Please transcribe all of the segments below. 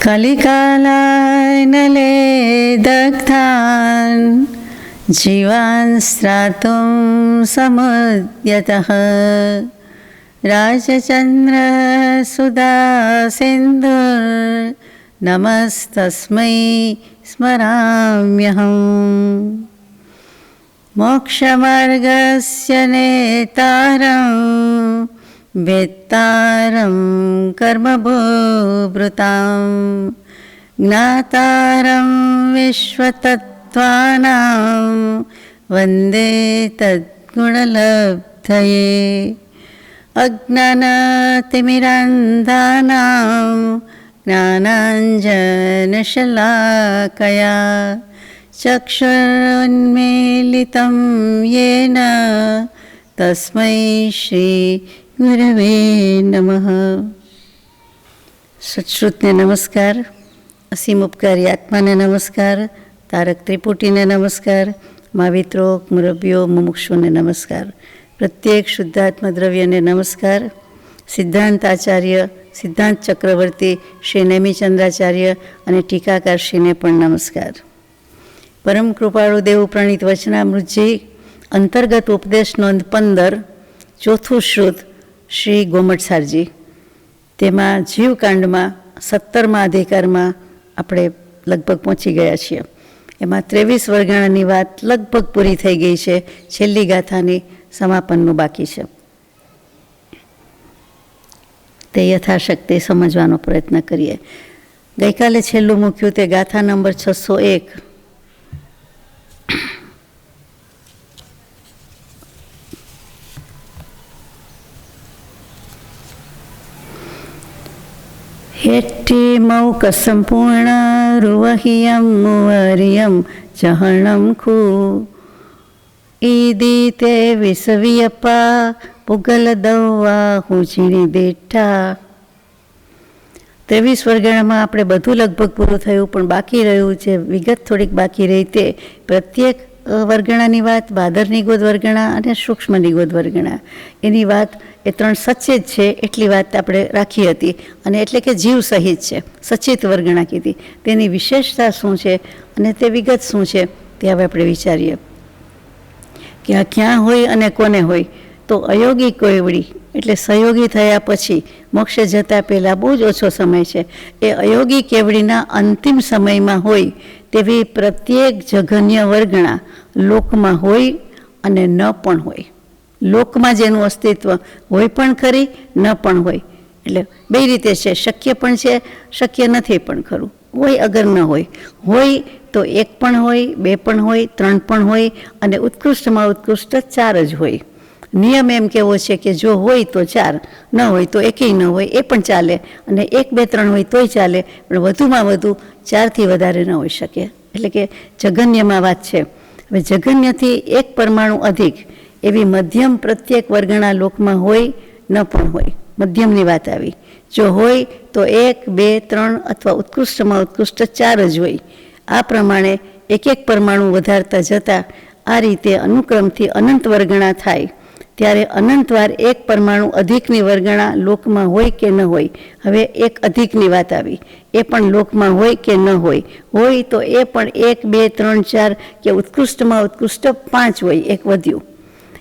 कलिकालानले दग्धान् जीवान् स्त्रातुं समुद्यतः राजचन्द्रसुधासिन्धुर्नमस्तस्मै स्मराम्यहम्। मोक्षमार्गस्य नेतारं वेत्तारं कर्मभूभृतां ज्ञातारं विश्वतत्त्वानां वन्दे तद्गुणलब्धये। अज्ञानतिमिरान्धानां ज्ञानाञ्जनशलाकया चक्षुरुन्मीलितं येन तस्मै श्री गुरवे नमः। सत्श्रुतने नमस्कार, असीम उपकारी आत्माने नमस्कार, तारक त्रिपुटीने नमस्कार, मावित्रो मुरब्बियो मुमुक्षुने नमस्कार, प्रत्येक शुद्धात्मा द्रव्यने नमस्कार, सिद्धांत आचार्य सिद्धांत चक्रवर्ती श्री नेमिचंद्राचार्य અને ટીકાકારશ્રીને પણ નમસ્કાર। પરમ કૃપાળુ દેવ પ્રણીત વચનામૃતજી અંતર્ગત ઉપદેશ નોંધ 15 ચોથું શ્રુત શ્રી ગોમટસારજી, તેમાં જીવકાંડમાં 17મા અધિકારમાં આપણે લગભગ પહોંચી ગયા છીએ। એમાં 23 વર્ગાણાની વાત લગભગ પૂરી થઈ ગઈ છે, છેલ્લી ગાથાની સમાપનનું બાકી છે। તે યથાશક્તિ સમજવાનો પ્રયત્ન કરીએ। ગઈકાલે છેલ્લું મૂક્યું તે ગાથા નંબર 601। હેટ્ટી મૌક સંપૂર્ણ રુવહિયમ મુવરિયમ જહણમ ખુ ઈદીતે વિસવિયપા પુગલ દવા હુંચીની દેઠા। 23 વર્ગાણામાં આપણે બધું લગભગ પૂરું થયું, પણ બાકી રહ્યું છે વિગત થોડીક બાકી રહી તે પ્રત્યેક વર્ગણાની વાત, બાદર નિગોદ વર્ગણા અને સૂક્ષ્મ નિગોદ વર્ગણા, એની વાત એ 3 સચેત છે એટલી વાત આપણે રાખી હતી, અને એટલે કે જીવ સહિત છે, સચેત વર્ગણા કીધી। તેની વિશેષતા શું છે અને તે વિગત શું છે તે હવે આપણે વિચારીએ કે આ ક્યાં હોય અને કોને હોય। તો અયોગી કેવડી એટલે સહયોગી થયા પછી મોક્ષે જતાં પહેલાં બહુ જ ઓછો સમય છે, એ અયોગી કેવડીના અંતિમ સમયમાં હોય તેવી પ્રત્યેક જઘન્ય વર્ગણા લોકમાં હોય અને ન પણ હોય। લોકમાં જેનું અસ્તિત્વ હોય પણ ખરી, ન પણ હોય, એટલે બે રીતે છે, શક્ય પણ છે, શક્ય નથી પણ ખરું, હોય અગર ન હોય। હોય તો એક પણ હોય, બે પણ હોય, ત્રણ પણ હોય, અને ઉત્કૃષ્ટમાં ઉત્કૃષ્ટ 4 જ હોય। નિયમ એમ કેવો છે કે જો હોય તો 4, ન હોય તો એકેય ન હોય, એ પણ ચાલે, અને 1, 2, 3 હોય તોય ચાલે, પણ વધુમાં વધુ 4થી વધારે ન હોઈ શકે, એટલે કે જઘન્યમાં વાત છે। હવે જઘન્યથી 1 પરમાણુ અધિક એવી મધ્યમ પ્રત્યેક વર્ગણા લોકમાં હોય, ન પણ હોય, મધ્યમની વાત આવી। જો હોય તો 1, 2, 3 અથવા ઉત્કૃષ્ટમાં ઉત્કૃષ્ટ 4 જ હોય। આ પ્રમાણે એક પરમાણુ વધારતા જતાં આ રીતે અનુક્રમથી અનંત વર્ગણા થાય ત્યારે અનંતવાર 1 પરમાણુ અધિકની વર્ગણા લોકમાં હોય કે ન હોય। હવે 1 અધિકની વાત આવી, એ પણ લોકમાં હોય કે ન હોય, હોય તો એ પણ 1, 2, 3, 4 કે ઉત્કૃષ્ટમાં ઉત્કૃષ્ટ 5 હોય, 1 વધ્યું।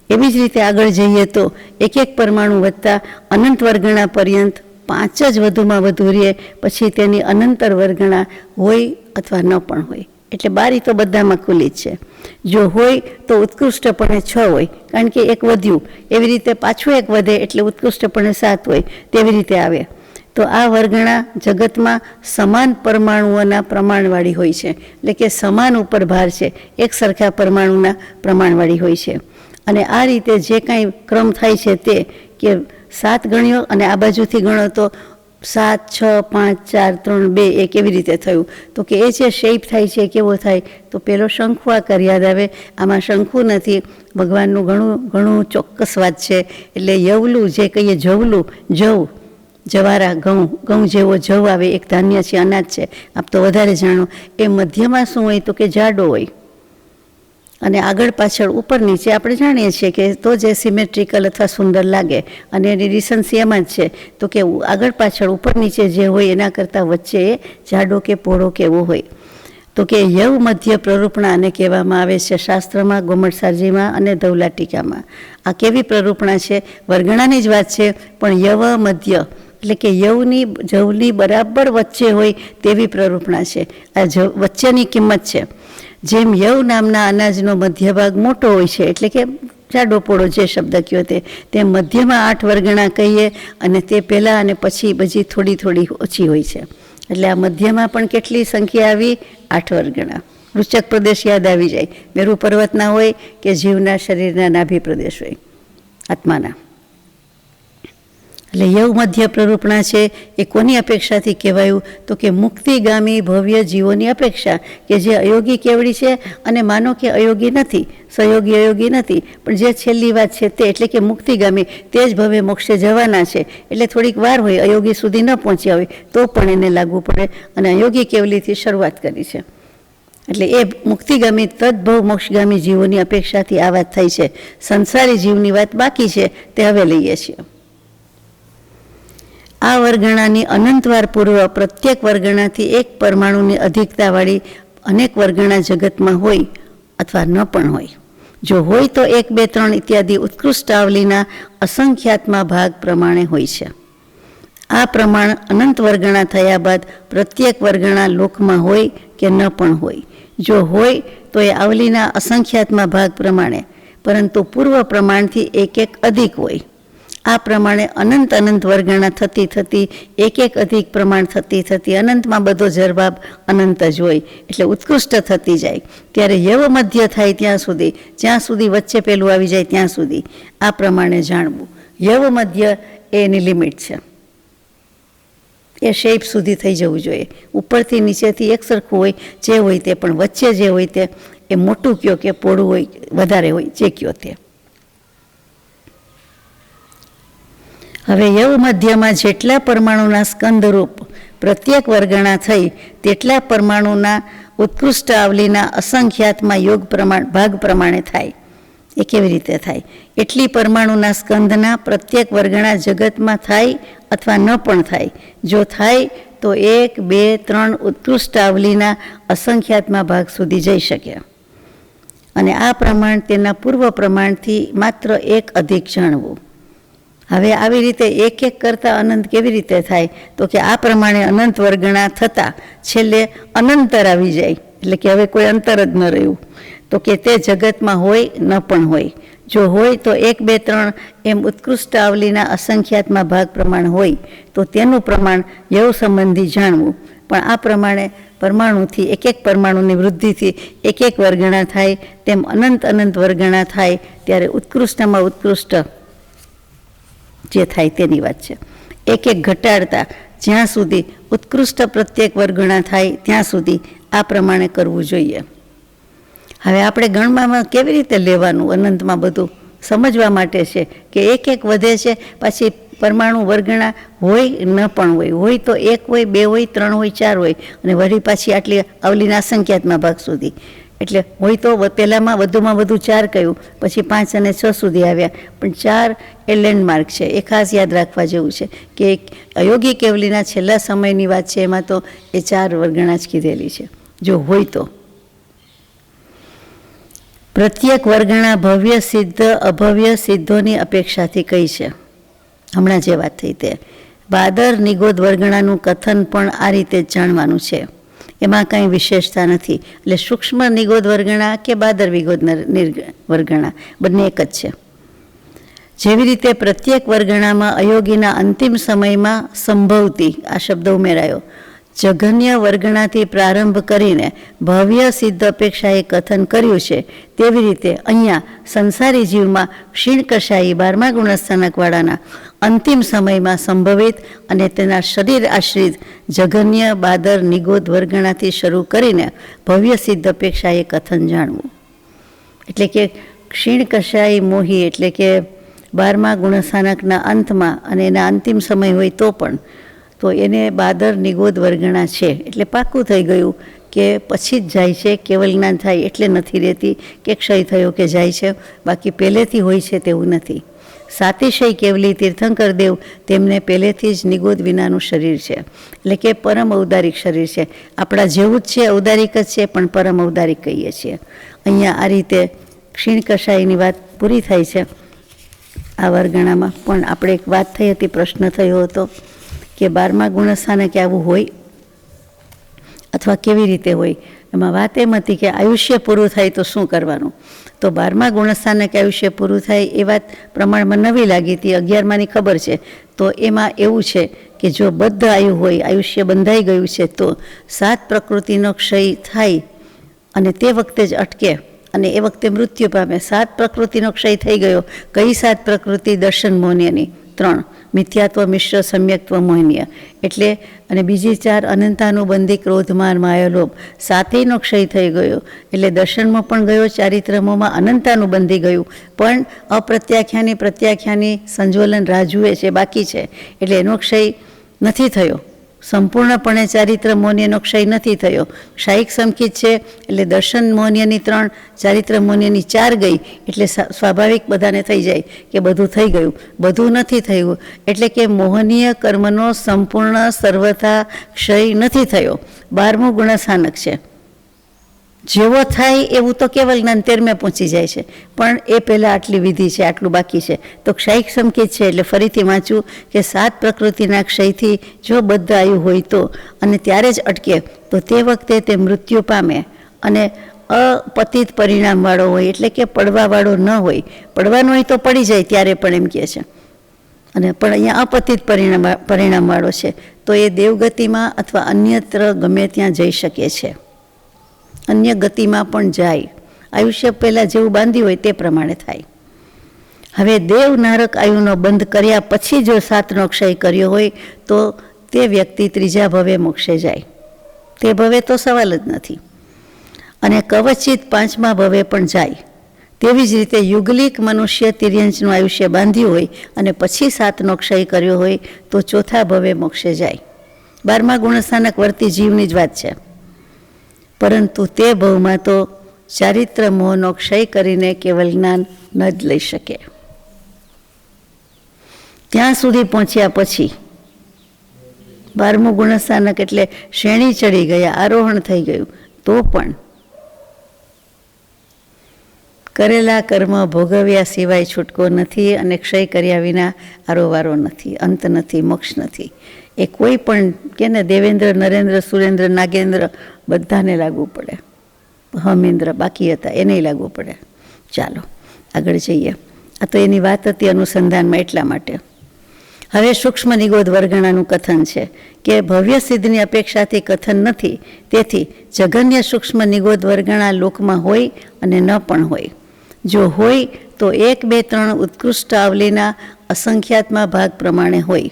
એવી જ રીતે આગળ જઈએ તો એક પરમાણુ વધતા અનંત વર્ગણા પર્યંત 5 જ વધુમાં વધુ રહે, પછી તેની અનંતર વર્ગણા હોય અથવા ન પણ હોય, એટલે બારી તો બધામાં ખુલ્લી જ છે। જો હોય તો ઉત્કૃષ્ટપણે 6 હોય, કારણ કે 1 વધ્યું, એવી રીતે પાછું 1 વધે એટલે ઉત્કૃષ્ટપણે 7 હોય, તેવી રીતે આવે। તો આ વર્ગણા જગતમાં સમાન પરમાણુઓના પ્રમાણવાળી હોય છે, એટલે કે સમાન ઉપર ભાર છે, એક સરખા પરમાણુના પ્રમાણવાળી હોય છે। અને આ રીતે જે કાંઈ ક્રમ થાય છે તે કે 7 ગણ્યો અને આ બાજુથી ગણો તો 7, 6, 5, 4, 3, 2, 1 એવી રીતે થયું। તો કે એ જે શેપ થાય છે કેવો થાય, તો પેલો શંખુ આકાર યાદ આવે। આમાં શંખુ નથી, ભગવાનનું ઘણું ચોક્કસ વાત છે, એટલે યવલું જે કહીએ જવલું, જવ જવારા ઘઉં જેવો જવ આવે, એક ધાન્ય છે, અનાજ છે, આપ તો વધારે જાણો। એ મધ્યમાં શું હોય તો કે જાડો હોય, અને આગળ પાછળ ઉપર નીચે આપણે જાણીએ છીએ કે તો જે સિમેટ્રિકલ અથવા સુંદર લાગે, અને એની રિસન્સી એમાં જ છે તો કે આગળ પાછળ ઉપર નીચે જે હોય એના કરતાં વચ્ચે એ જાડો કે પહોળો કેવો હોય. તો કે યવ મધ્ય પ્રરૂપણા આને કહેવામાં આવે છે શાસ્ત્રમાં, ગોમટસારજીમાં અને ધવલા ટીકામાં. આ કેવી પ્રરૂપણા છે? વર્ગણાની જ વાત છે, પણ યવ મધ્ય એટલે કે જવની બરાબર વચ્ચે હોય તેવી પ્રરૂપણા છે. આ વચ્ચેની કિંમત છે. જેમ યવ નામના અનાજનો મધ્ય ભાગ મોટો હોય છે, એટલે કે જાડો પોળો જે શબ્દ કયો તે મધ્યમાં 8 વર્ગણા કહીએ, અને તે પહેલાં અને પછી બધી થોડી થોડી ઓછી હોય છે. એટલે આ મધ્યમાં પણ કેટલી સંખ્યા આવી? 8 વર્ગણા. વૃશ્ચક પ્રદેશ યાદ આવી જાય. મેરુ પર્વતના હોય કે જીવના શરીરના નાભી પ્રદેશ હોય આત્માના. એટલે યવ મધ્ય પ્રરૂપણા છે એ કોની અપેક્ષાથી કહેવાયું? તો કે મુક્તિગામી ભવ્ય જીવોની અપેક્ષા, કે જે અયોગી કેવડી છે અને માનો કે અયોગી નથી, સહયોગી અયોગી નથી, પણ જે છેલ્લી વાત છે તે એટલે કે મુક્તિગામી, તે જ ભવે મોક્ષે જવાના છે. એટલે થોડીક વાર હોય, અયોગી સુધી ન પહોંચ્યા હોય તો પણ એને લાગુ પડે, અને અયોગી કેવલીથી શરૂઆત કરી છે. એટલે એ મુક્તિગામી તદ્ભવ મોક્ષગામી જીવોની અપેક્ષાથી આ વાત થઈ છે. સંસારી જીવની વાત બાકી છે, તે હવે લઈએ છીએ. આ વર્ગણાની અનંતવાર પૂર્વ પ્રત્યેક વર્ગણાથી એક પરમાણુની અધિકતાવાળી અનેક વર્ગણા જગતમાં હોય અથવા ન પણ હોય. જો હોય તો 1, 2, 3 ઇત્યાદિ ઉત્કૃષ્ટ આવલીના અસંખ્યાત્મા ભાગ પ્રમાણે હોય છે. આ પ્રમાણ અનંત વર્ગણા થયા બાદ પ્રત્યેક વર્ગણા લોકમાં હોય કે ન પણ હોય. જો હોય તો એ આવલીના અસંખ્યાત્મા ભાગ પ્રમાણે, પરંતુ પૂર્વ પ્રમાણથી એક અધિક હોય. આ પ્રમાણે અનંત વર્ગણા થતી એક અધિક પ્રમાણ થતી અનંતમાં બધો જવાબ અનંત જ હોય, એટલે ઉત્કૃષ્ટ થતી જાય. ત્યારે યવ મધ્ય થાય ત્યાં સુધી, જ્યાં સુધી વચ્ચે પેલું આવી જાય ત્યાં સુધી આ પ્રમાણે જાણવું. યવ મધ્ય એની લિમિટ છે, એ શેપ સુધી થઈ જવું જોઈએ. ઉપરથી નીચેથી એક સરખું હોય જે હોય તે, પણ વચ્ચે જે હોય તે એ મોટું કયો કે પોળું હોય, વધારે હોય જે કયો તે. હવે યવ મધ્યમાં જેટલા પરમાણુના સ્કંદરૂપ પ્રત્યેક વર્ગણા થઈ તેટલા પરમાણુના ઉત્કૃષ્ટ આવલીના અસંખ્યાતમાં યોગ ભાગ પ્રમાણે થાય. એ કેવી રીતે થાય? એટલી પરમાણુના સ્કંદના પ્રત્યેક વર્ગણા જગતમાં થાય અથવા ન પણ થાય. જો થાય તો 1, 2, 3 ઉત્કૃષ્ટ આવલીના અસંખ્યાતમાં ભાગ સુધી જઈ શકે. અને આ પ્રમાણ તેના પૂર્વ પ્રમાણથી માત્ર 1 અધિક જાણવું. હવે આવી રીતે એક કરતાં અનંત કેવી રીતે થાય? તો કે આ પ્રમાણે અનંત વર્ગણા થતાં છેલ્લે અનંતર આવી જાય, એટલે કે હવે કોઈ અંતર જ ન રહ્યું. તો કે તે જગતમાં હોય ન પણ હોય. જો હોય તો 1, 2, 3 એમ ઉત્કૃષ્ટ આવલીના અસંખ્યાતમાં ભાગ પ્રમાણ હોય તો તેનું પ્રમાણ યવ સંબંધી જાણવું. પણ આ પ્રમાણે પરમાણુથી એક પરમાણુની વૃદ્ધિથી એક વર્ગણા થાય, તેમ અનંત વર્ગણા થાય ત્યારે ઉત્કૃષ્ટમાં ઉત્કૃષ્ટ જે થાય તેની વાત છે. એક ઘટાડતા જ્યાં સુધી ઉત્કૃષ્ટ પ્રત્યેક વર્ગણા થાય ત્યાં સુધી આ પ્રમાણે કરવું જોઈએ. હવે આપણે ગણવામાં કેવી રીતે લેવાનું? અનંતમાં બધું સમજવા માટે છે કે એક વધે છે, પાછી પરમાણુ વર્ગણા હોય ન પણ હોય તો 1 હોય, 2 હોય, 3 હોય, 4 હોય, અને વળી પાછી આટલી આવલીના અસંખ્યાતમાં ભાગ સુધી. એટલે હોય તો પહેલાંમાં વધુ 4 કહ્યું, પછી 5 અને 6 સુધી આવ્યા, પણ 4 એ લેન્ડમાર્ક છે. એ ખાસ યાદ રાખવા જેવું છે કે અયોગી કેવલીના છેલ્લા સમયની વાત છે, એમાં તો એ 4 વર્ગણા જ કીધેલી છે. જો હોય તો પ્રત્યેક વર્ગણા ભવ્ય સિદ્ધ અભવ્ય સિદ્ધોની અપેક્ષાથી કઈ છે. હમણાં જે વાત થઈ તે બાદર નિગોદ વર્ગણાનું કથન પણ આ રીતે જ જાણવાનું છે. એમાં કંઈ વિશેષતા નથી. એટલે સૂક્ષ્મ નિગોદ વર્ગણા કે બાદર વિગોદ વર્ગણા બંને એક જ છે. જેવી રીતે પ્રત્યેક વર્ગણામાં અયોગીના અંતિમ સમયમાં સંભવતી આ શબ્દ ઉમેરાયો જઘન્ય વર્ગણાથી પ્રારંભ કરીને ભવ્ય સિદ્ધ અપેક્ષાએ કથન કર્યું છે, તેવી રીતે અહીંયા સંસારી જીવમાં ક્ષીણ કશાયી 12મા ગુણસ્થાનકવાળાના અંતિમ સમયમાં સંભવિત અને તેના શરીર આશ્રિત જઘન્ય બાદર નિગોદ વર્ગણાથી શરૂ કરીને ભવ્ય સિદ્ધ અપેક્ષાએ કથન જાણવું. એટલે કે ક્ષીણ કશાયી મોહી એટલે કે 12મા ગુણસ્થાનકના અંતમાં અને એના અંતિમ સમય હોય તો પણ તો એને બાદર નિગોદ વર્ગણા છે. એટલે પાક્કું થઈ ગયું કે પછી જ જાય છે, કેવલ જ્ઞાન થાય એટલે નથી રહેતી કે ક્ષય થયો કે જાય છે, બાકી પહેલેથી હોય છે તેવું નથી. સાતિશય કેવલી તીર્થંકર દેવ તેમને પહેલેથી જ નિગોદ વિનાનું શરીર છે, એટલે કે પરમ ઔદારિક શરીર છે. આપણા જેવું જ છે, ઔદારિક જ છે, પણ પરમ ઔદારિક કહીએ છીએ. અહીંયા આ રીતે ક્ષીણ કષાયની વાત પૂરી થાય છે આ વરગણામાં. પણ આપણે એક વાત થઈ હતી, પ્રશ્ન થયો હતો કે 12મા ગુણસ્થાનક આવું હોય અથવા કેવી રીતે હોય. એમાં વાત એમ હતી કે આયુષ્ય પૂરું થાય તો શું કરવાનું. તો 12મા ગુણસ્થાનક આયુષ્ય પૂરું થાય એ વાત પ્રમાણમાં નવી લાગી હતી, 11માની ખબર છે. તો એમાં એવું છે કે જો બદ્ધ આયુ હોય, આયુષ્ય બંધાઈ ગયું છે, તો 7 પ્રકૃતિનો ક્ષય થાય અને તે વખતે જ અટકે અને એ વખતે મૃત્યુ પામે. 7 પ્રકૃતિનો ક્ષય થઈ ગયો. કઈ 7 પ્રકૃતિ? દર્શન મોહનીયની 3, મિથ્યાત્વ, મિશ્ર, સમ્યક્ત્વ, મોહનીય. એટલે અને બીજી 4 અનંતાનુબંધી, ક્રોધમાન, માયાલોભ. 7નો ક્ષય થઈ ગયો એટલે દર્શનમાં પણ ગયો, ચારિત્રમોમાં અનંતાનુબંધી ગયું, પણ અપ્રત્યાખ્યાની પ્રત્યાખ્યાની સંજ્વલન રાહ જુએ છે, બાકી છે. એટલે એનો ક્ષય નથી થયો. સંપૂર્ણપણે ચારિત્ર મોહનીયનો ક્ષય નથી થયો. ક્ષાયિક સંકિત છે એટલે દર્શન મોહનીયની 3, ચારિત્ર મોહનીયની 4 ગઈ એટલે સ્વાભાવિક બધાને થઈ જાય કે બધું થઈ ગયું. બધું નથી થયું, એટલે કે મોહનીય કર્મનો સંપૂર્ણ સર્વથા ક્ષય નથી થયો. 12મું ગુણસ્થાનક છે. જેવો થાય એવું તો કેવલ જ્ઞાન 13મે પહોંચી જાય છે, પણ એ પહેલાં આટલી વિધિ છે, આટલું બાકી છે. તો ક્ષયિક સંકેત છે એટલે ફરીથી વાંચું કે 7 પ્રકૃતિના ક્ષયથી જો બદ્ધ આયુ હોય તો અને ત્યારે જ અટકે તો તે વખતે તે મૃત્યુ પામે અને અપતિત પરિણામવાળો હોય, એટલે કે પડવાવાળો ન હોય. પડવાનો હોય તો પડી જાય ત્યારે પણ એમ કહે છે, અને પણ અહીંયા અપતિત પરિણામવાળો છે તો એ દેવગતિમાં અથવા અન્યત્ર ગમે ત્યાં જઈ શકે છે, અન્ય ગતિમાં પણ જાય. આયુષ્ય પહેલાં જેવું બાંધ્યું હોય તે પ્રમાણે થાય. હવે દેવ નારક આયુનો બંધ કર્યા પછી જો 7નો ક્ષય કર્યો હોય તો તે વ્યક્તિ 3જા ભવે મોક્ષે જાય. તે ભવે તો સવાલ જ નથી. અને કવચિત 5મા ભવે પણ જાય. તેવી જ રીતે યુગલિક મનુષ્ય તિર્યંચનું આયુષ્ય બાંધ્યું હોય અને પછી 7નો ક્ષય કર્યો હોય તો 4થા ભવે મોક્ષે જાય. 12મા ગુણસ્થાનક વર્તી જીવની જ વાત છે, પરંતુ તે ભવમાં તો ચારિત્ર મોહનો ક્ષય કરીને કેવલ જ્ઞાન ન જ લઈ શકે. ત્યાં સુધી પહોંચ્યા પછી 12મું ગુણસ્થાનક એટલે શ્રેણી ચડી ગયા, આરોહણ થઈ ગયું, તો પણ કરેલા કર્મ ભોગવ્યા સિવાય છૂટકો નથી અને ક્ષય કર્યા વિના આરોવારો નથી, અંત નથી, મોક્ષ નથી. એ કોઈ પણ કે ને દેવેન્દ્ર, નરેન્દ્ર, સુરેન્દ્ર, નાગેન્દ્ર બધાને લાગુ પડે. હમેન્દ્ર બાકી હતા એને લાગુ પડે. ચાલો આગળ જઈએ. આ તો એની વાત હતી અનુસંધાનમાં, એટલા માટે. હવે સૂક્ષ્મ નિગોદ વરગણાનું કથન છે કે ભવ્ય સિદ્ધની અપેક્ષાથી કથન નથી, તેથી જઘન્ય સૂક્ષ્મ નિગોદ વરગણા લોકમાં હોય અને ન પણ હોય. જો હોય તો 1, 2, 3 ઉત્કૃષ્ટ આવલીના અસંખ્યાતમાં ભાગ પ્રમાણે હોય.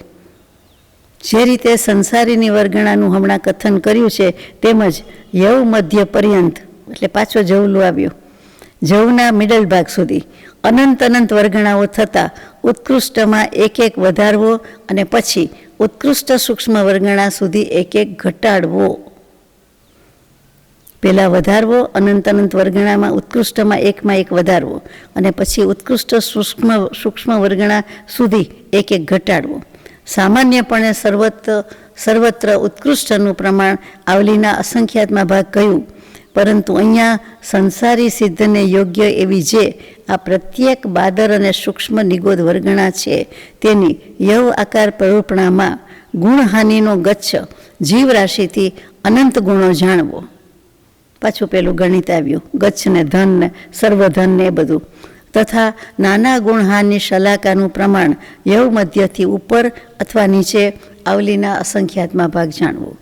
જે રીતે સંસારીની વરગણાનું હમણાં કથન કર્યું છે તેમજ યવ મધ્ય પર્યંત, એટલે પાછો જવલું આવ્યું, જવના મિડલ ભાગ સુધી અનંત અનંત વરગણાઓ થતાં ઉત્કૃષ્ટમાં 1 1 વધારવો અને પછી ઉત્કૃષ્ટ સૂક્ષ્મ વરગણા સુધી 1 1 ઘટાડવો. પહેલાં વધારવો, અનંત અનંત વરગણામાં ઉત્કૃષ્ટમાં 1માં 1 વધારવો અને પછી ઉત્કૃષ્ટ સૂક્ષ્મ વરગણા સુધી 1 1 ઘટાડવો. સામાન્યપણે સર્વત્ર ઉત્કૃષ્ટનું પ્રમાણ આવલીના અસંખ્યાતમાં ભાગ કહ્યું, પરંતુ અહીંયા સંસારી સિદ્ધને યોગ્ય એવી જે આ પ્રત્યેક બાદર અને સૂક્ષ્મ નિગોદ વરગણા છે તેની યવ આકાર પ્રરૂપણામાં ગુણહાનિનો ગચ્છ જીવરાશિથી અનંત ગુણો જાણવો. પાછું પેલું ગણિત આવ્યું, ગચ્છ ને ધન ને સર્વધન ને એ બધું. તથા નાના ગુણહાની શલાકાનું પ્રમાણ યવ મધ્યથી ઉપર અથવા નીચે આવલીના અસંખ્યાતમાં ભાગ જાણવો.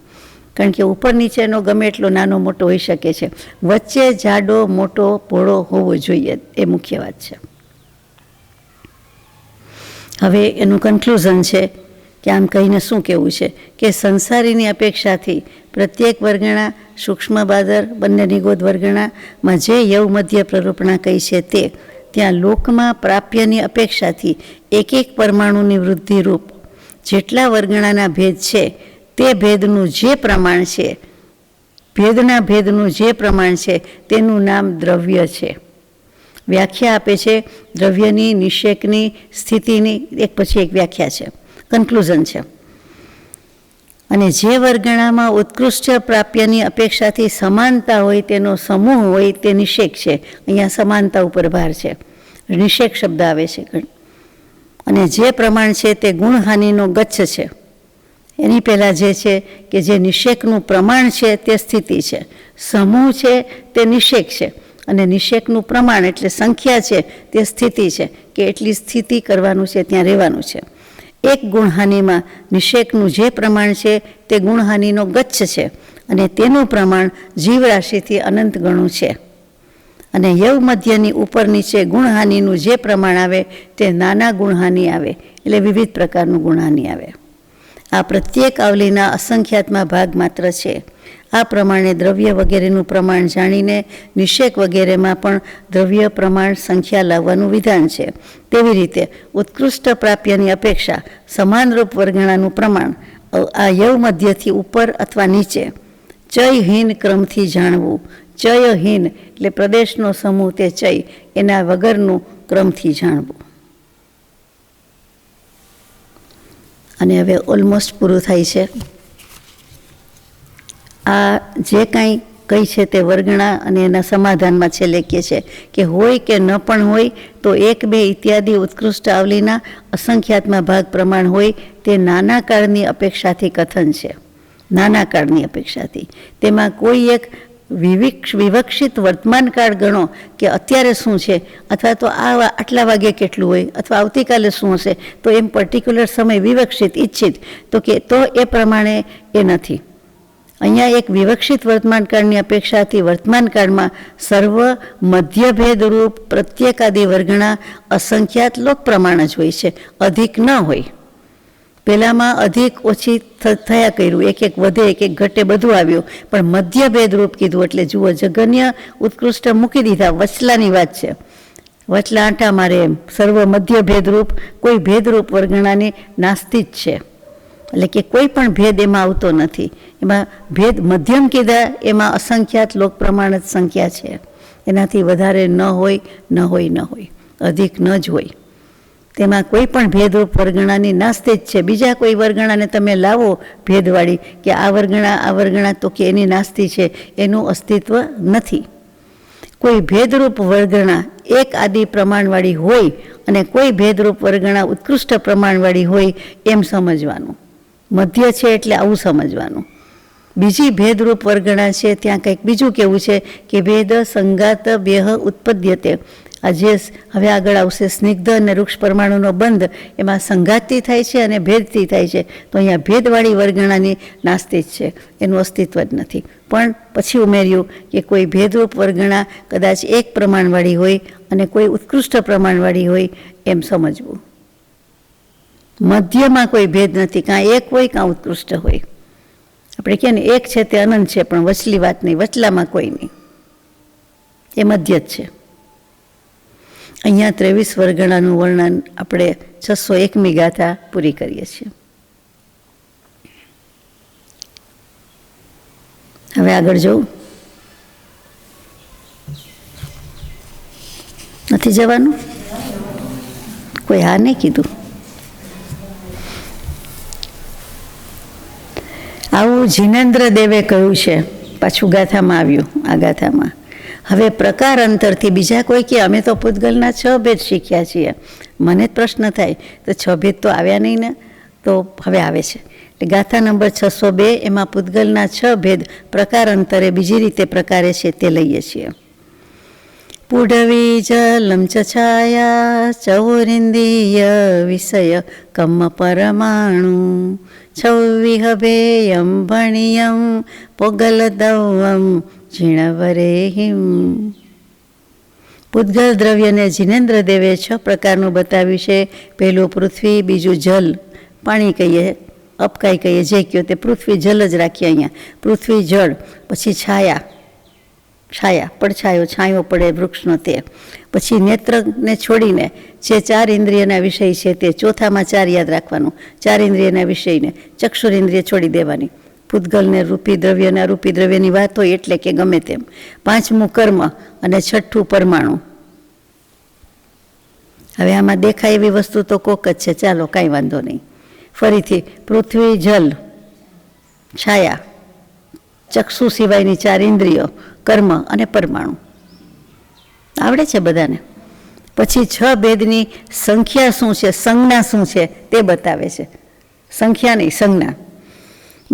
કારણ કે ઉપર નીચેનો ગમે એટલો નાનો મોટો હોઈ શકે છે, વચ્ચે જાડો મોટો પહોળો હોવો જોઈએ, એ મુખ્ય વાત છે. હવે એનું કન્ક્લુઝન છે કે આમ કહીને શું કહેવું છે કે સંસારીની અપેક્ષાથી પ્રત્યેક વરગણા, સૂક્ષ્મ બાદર, બંને નિગોદ વરગણામાં જે યવ મધ્ય પ્રરૂપણા કહી છે તે ત્યાં લોકમાં પ્રાપ્યની અપેક્ષાથી 1 1 પરમાણુની વૃદ્ધિરૂપ જેટલા વરગણાના ભેદ છે તે ભેદનું જે પ્રમાણ છે ભેદના ભેદનું જે પ્રમાણ છે તેનું નામ દ્રવ્ય છે. વ્યાખ્યા આપે છે દ્રવ્યની, નિષેકની, સ્થિતિની, એક પછી એક વ્યાખ્યા છે, કન્ક્લુઝન છે. અને જે વર્ગણામાં ઉત્કૃષ્ટ પ્રાપ્યની અપેક્ષાથી સમાનતા હોય તેનો સમૂહ હોય તે નિષેક છે. અહીંયા સમાનતા ઉપર ભાર છે, નિષેક શબ્દ આવે છે. અને જે પ્રમાણ છે તે ગુણહાનિનો ગચ્છ છે. એની પહેલાં જે છે કે જે નિષેકનું પ્રમાણ છે તે સ્થિતિ છે, સમૂહ છે તે નિષેક છે, અને નિષેકનું પ્રમાણ એટલે સંખ્યા છે તે સ્થિતિ છે, કે એટલી સ્થિતિ કરવાનું છે, ત્યાં રહેવાનું છે. એક ગુણહાનિમાં નિષેકનું જે પ્રમાણ છે તે ગુણહાનિનો ગચ્છ છે, અને તેનું પ્રમાણ જીવરાશિથી અનંત ગણું છે. અને યવ મધ્યની ઉપર નીચે ગુણહાનિનું જે પ્રમાણ આવે તે નાના ગુણહાનિ આવે, એટલે વિવિધ પ્રકારનું ગુણહાનિ આવે. આ પ્રત્યેક આવલીના અસંખ્યાતમાં ભાગ માત્ર છે. આ પ્રમાણે દ્રવ્ય વગેરેનું પ્રમાણ જાણીને નિષેક વગેરેમાં પણ દ્રવ્ય પ્રમાણ સંખ્યા લાવવાનું વિધાન છે. તેવી રીતે ઉત્કૃષ્ટ પ્રાપ્યની અપેક્ષા સમાનરૂપ વર્ગણાનું પ્રમાણ આ યવ મધ્યથી ઉપર અથવા નીચે ચયહીન ક્રમથી જાણવું. ચયહીન એટલે પ્રદેશનો સમૂહ તે ચય, એના વગરનું ક્રમથી જાણવું. અને હવે ઓલમોસ્ટ પૂરું થાય છે. આ જે કાંઈ કઈ છે તે વર્ગણા અને એના સમાધાનમાં છેલ્લે કહે છે કે હોય કે ન પણ હોય તો 1, 2 ઇત્યાદિ ઉત્કૃષ્ટ આવલીના અસંખ્યાતમાં ભાગ પ્રમાણ હોય તે નાના કાળની અપેક્ષાથી કથન છે. નાના કાળની અપેક્ષાથી તેમાં કોઈ એક વિવક્ષિત વર્તમાન કાળ ગણો કે અત્યારે શું છે, અથવા તો આટલા વાગે કેટલું હોય, અથવા આવતીકાલે શું હશે, તો એમ પર્ટિક્યુલર સમય વિવક્ષિત ઈચ્છિત તો કે તો એ પ્રમાણે એ નથી. અહીંયા એક વિવક્ષિત વર્તમાનકાળની અપેક્ષાથી વર્તમાનકાળમાં સર્વ મધ્યભેદરૂપ પ્રત્યેકાદી વર્ગણા અસંખ્યાત લોક પ્રમાણ જ હોય છે, અધિક ન હોય. પહેલાંમાં અધિક ઓછી થયા કર્યું, એક એક વધે એક એક ઘટે બધું આવ્યું, પણ મધ્યભેદરૂપ કીધું એટલે જુઓ જગન્ય ઉત્કૃષ્ટ મૂકી દીધા, વચલાની વાત છે. વચલા આંટા મારે એમ સર્વ મધ્યભેદરૂપ કોઈ ભેદરૂપ વર્ગણાની નાસ્તી જ છે, એટલે કે કોઈ પણ ભેદ એમાં આવતો નથી. એમાં ભેદ મધ્યમ કીધા, એમાં અસંખ્યાત લોક પ્રમાણ જ સંખ્યા છે, એનાથી વધારે ન હોય ન હોય ન હોય, અધિક ન જ હોય. તેમાં કોઈ પણ ભેદરૂપ વર્ગણાની નાસ્તી જ છે. બીજા કોઈ વર્ગણાને તમે લાવો ભેદવાળી કે આ વર્ગણા તો કે એની નાસ્તી છે, એનું અસ્તિત્વ નથી. કોઈ ભેદરૂપ વર્ગણા એક આદિ પ્રમાણવાળી હોય અને કોઈ ભેદરૂપ વર્ગણા ઉત્કૃષ્ટ પ્રમાણવાળી હોય એમ સમજવાનું. મધ્ય છે એટલે આવું સમજવાનું. બીજી ભેદરૂપ વર્ગણા છે ત્યાં કંઈક બીજું કેવું છે કે ભેદ સંગાત વ્યહ ઉત્પદ્યતે. આ જે હવે આગળ આવશે સ્નિગ્ધ અને વૃક્ષ પરમાણુનો બંધ, એમાં સંઘાતથી થાય છે અને ભેદથી થાય છે. તો અહીંયા ભેદવાળી વર્ગણાની નાસ્તી જ છે, એનું અસ્તિત્વ જ નથી. પણ પછી ઉમેર્યું કે કોઈ ભેદરૂપ વર્ગણા કદાચ એક પ્રમાણવાળી હોય અને કોઈ ઉત્કૃષ્ટ પ્રમાણવાળી હોય એમ સમજવું. મધ્યમાં કોઈ ભેદ નથી, કાં એક હોય કાં ઉત્કૃષ્ટ હોય. આપણે કહે ને એક છે તે અનંત છે, પણ વચલી વાત નહીં, વચલામાં કોઈ નહીં, એ મધ્ય જ છે. અહીંયા 23 વર્ગણાનું વર્ણન આપણે 601મી ગાથા પૂરી કરીએ છીએ. હવે આગળ જવું નથી જવાનું? કોઈ હા નહીં કીધું. આવું જીનેન્દ્ર દેવે કહ્યું છે, પાછું ગાથામાં આવ્યું. આ ગાથામાં હવે પ્રકાર અંતરથી બીજા કોઈ કે અમે તો પૂતગલના 6 ભેદ શીખ્યા છીએ. મને જ પ્રશ્ન થાય તો 6 ભેદ તો આવ્યા નહીં ને, તો હવે આવે છે. એટલે ગાથા નંબર 602 એમાં પૂતગલના 6 ભેદ પ્રકાર અંતરે બીજી રીતે પ્રકારે છે તે લઈએ છીએ. પુઢવી જલમ છાયા ચૌરિંદીય વિષય કમ પરમાણુ છવ્વિહભેયમ ભણિયમ પોગલ દવમ ઝીણવરેહિમ. પૂતગલ દ્રવ્યને જીનેન્દ્ર દેવે 6 પ્રકારનું બતાવ્યું છે. પહેલું પૃથ્વી, બીજું જલ, પાણી કહીએ, અપકાઈ કહીએ, જે કહ્યો તે પૃથ્વી જલ જ રાખીએ અહીંયા. પૃથ્વી જળ, પછી છાયા, પડછાયો, છાંયો પડે વૃક્ષનો તે. પછી નેત્રને છોડીને જે 4 ઇન્દ્રિયના વિષય છે તે ચોથામાં 4 યાદ રાખવાનું. 4 ઇન્દ્રિયના વિષયને ચક્ષુર ઇન્દ્રિય છોડી દેવાની. પૂતગલને રૂપી દ્રવ્ય અને અરૂપી દ્રવ્યની વાત હોય એટલે કે ગમે તેમ. 5મું કર્મ અને 6ઠું પરમાણુ. હવે આમાં દેખાય એવી વસ્તુ તો કોક જ છે, ચાલો કાંઈ વાંધો નહીં. ફરીથી પૃથ્વી, જલ, છાયા, ચક્ષુ સિવાયની 4 ઇન્દ્રિયો, કર્મ અને પરમાણુ આવડે છે બધાને. પછી 6 ભેદની સંખ્યા શું છે, સંજ્ઞા શું છે તે બતાવે છે. સંખ્યા નહીં, સંજ્ઞા.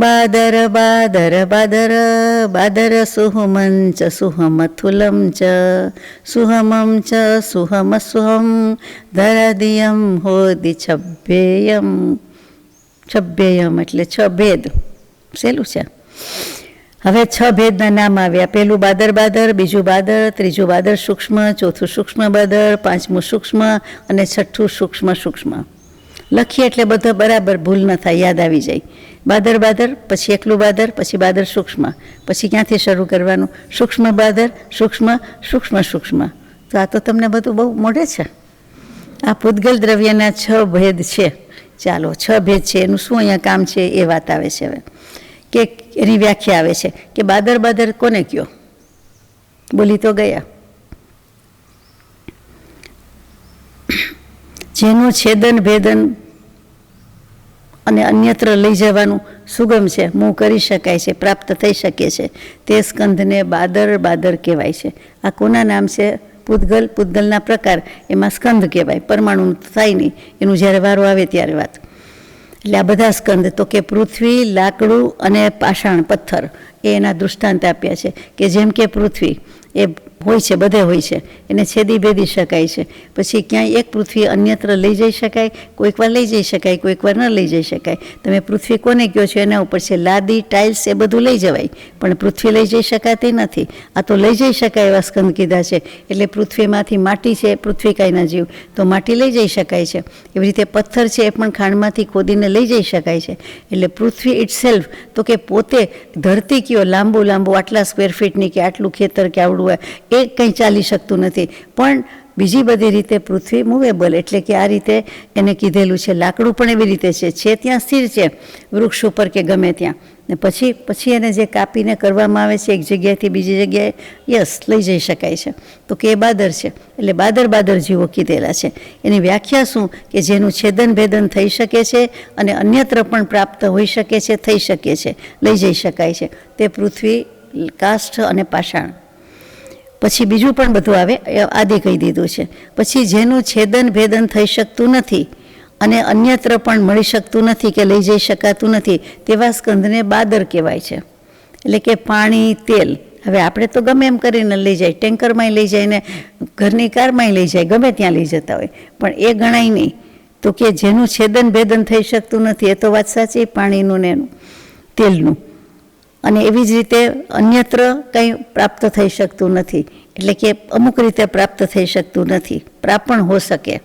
બાદર બાદર બાદર બાદર સુહમં ચ સુહમથુલમ ચ સુહમમ ચ સુહમ સુહમ ધરાદિયમ હોદિ છભ્યેયમ. છભ્યેયમ એટલે 6 ભેદ. સહેલું છે. હવે 6 ભેદના નામ આવ્યા. પહેલું બાદર બાદર, બીજું બાદર, ત્રીજું બાદર સૂક્ષ્મ, ચોથું સૂક્ષ્મ બાદર, 5મું સૂક્ષ્મ અને 6ઠું સૂક્ષ્મ સૂક્ષ્મ. લખીએ એટલે બધો બરાબર ભૂલ ન થાય, યાદ આવી જાય. બાદર બાદર, પછી એકલું બાદર, પછી બાદર સૂક્ષ્મ, પછી ક્યાંથી શરૂ કરવાનું? સૂક્ષ્મ બાદર, સૂક્ષ્મ સૂક્ષ્મ સૂક્ષ્મ. તો આ તો તમને બધું બહુ મોઢે છે. આ પૂતગલ દ્રવ્યના 6 ભેદ છે. ચાલો 6 ભેદ છે, એનું શું અહીંયા કામ છે એ વાત આવે છે. હવે કે એની વ્યાખ્યા આવે છે કે બાદર બાદર કોને કયો? બોલી તો ગયા. જેનું છેદન ભેદન અને અન્યત્ર લઈ જવાનું સુગમ છે, મું કરી શકાય છે, પ્રાપ્ત થઈ શકે છે, તે સ્કંધને બાદર બાદર કહેવાય છે. આ કોના નામ છે? પૂતગલ. પૂતગલના પ્રકાર, એમાં સ્કંધ કહેવાય. પરમાણુ થાય નહીં, એનું જ્યારે વારો આવે ત્યારે વાત. એટલે આ બધા સ્કંધ તો કે પૃથ્વી, લાકડું અને પાષાણ પથ્થર એ એના દૃષ્ટાંત આપ્યા છે. કે જેમ કે પૃથ્વી એ હોય છે, બધે હોય છે, એને છેદી ભેદી શકાય છે. પછી ક્યાંય એક પૃથ્વી અન્યત્ર લઈ જઈ શકાય, કોઈક વાર લઈ જઈ શકાય, કોઈક વાર ન લઈ જઈ શકાય. તમે પૃથ્વી કોને કહો છો એના ઉપર છે. લાદી, ટાઇલ્સ એ બધું લઈ જવાય, પણ પૃથ્વી લઈ જઈ શકાતી નથી. આ તો લઈ જઈ શકાય એવા સ્કંદ કીધા છે. એટલે પૃથ્વીમાંથી માટી છે, પૃથ્વી કાંઈ ન જીવ, તો માટી લઈ જઈ શકાય છે. એવી રીતે પથ્થર છે, એ પણ ખાણમાંથી ખોદીને લઈ જઈ શકાય છે. એટલે પૃથ્વી ઇટસેલ્ફ તો કે પોતે ધરતી કયો લાંબુ લાંબુ આટલા સ્ક્વેર ફીટની કે આટલું ખેતર કે આવડું એ કંઈ ચાલી શકતું નથી. પણ બીજી બધી રીતે પૃથ્વી મૂવેબલ, એટલે કે આ રીતે એને કીધેલું છે. લાકડું પણ એવી રીતે છે ત્યાં સ્થિર છે, વૃક્ષ ઉપર કે ગમે ત્યાં. ને પછી એને જે કાપીને કરવામાં આવે છે એક જગ્યાએથી બીજી જગ્યાએ, યસ લઈ જઈ શકાય છે. તો કે એ બાદર છે. એટલે બાદર બાદર જીવો કીધેલા છે. એની વ્યાખ્યા શું? કે જેનું છેદન ભેદન થઈ શકે છે અને અન્યત્ર પણ પ્રાપ્ત હોઈ શકે છે, થઈ શકે છે, લઈ જઈ શકાય છે. તે પૃથ્વી, કાષ્ઠ અને પાષાણ. પછી બીજું પણ બધું આવે, આદિ કહી દીધું છે. પછી જેનું છેદન ભેદન થઈ શકતું નથી અને અન્યત્ર પણ મળી શકતું નથી કે લઈ જઈ શકાતું નથી, તેવા સ્કંધને બાદર કહેવાય છે. એટલે કે પાણી, તેલ. હવે આપણે તો ગમે એમ કરીને લઈ જાય, ટેન્કરમાંય લઈ જાય ને ઘરની કારમાંય લઈ જાય, ગમે ત્યાં લઈ જતા હોય, પણ એ ગણાય નહીં. તો કે જેનું છેદન ભેદન થઈ શકતું નથી, એ તો વાત સાચી, પાણીનું ને એનું, તેલનું. અને એવી જ રીતે અન્યત્ર કંઈ પ્રાપ્ત થઈ શકતું નથી. એટલે કે અમુક રીતે પ્રાપ્ત થઈ શકતું નથી. પ્રાપણ હો શકે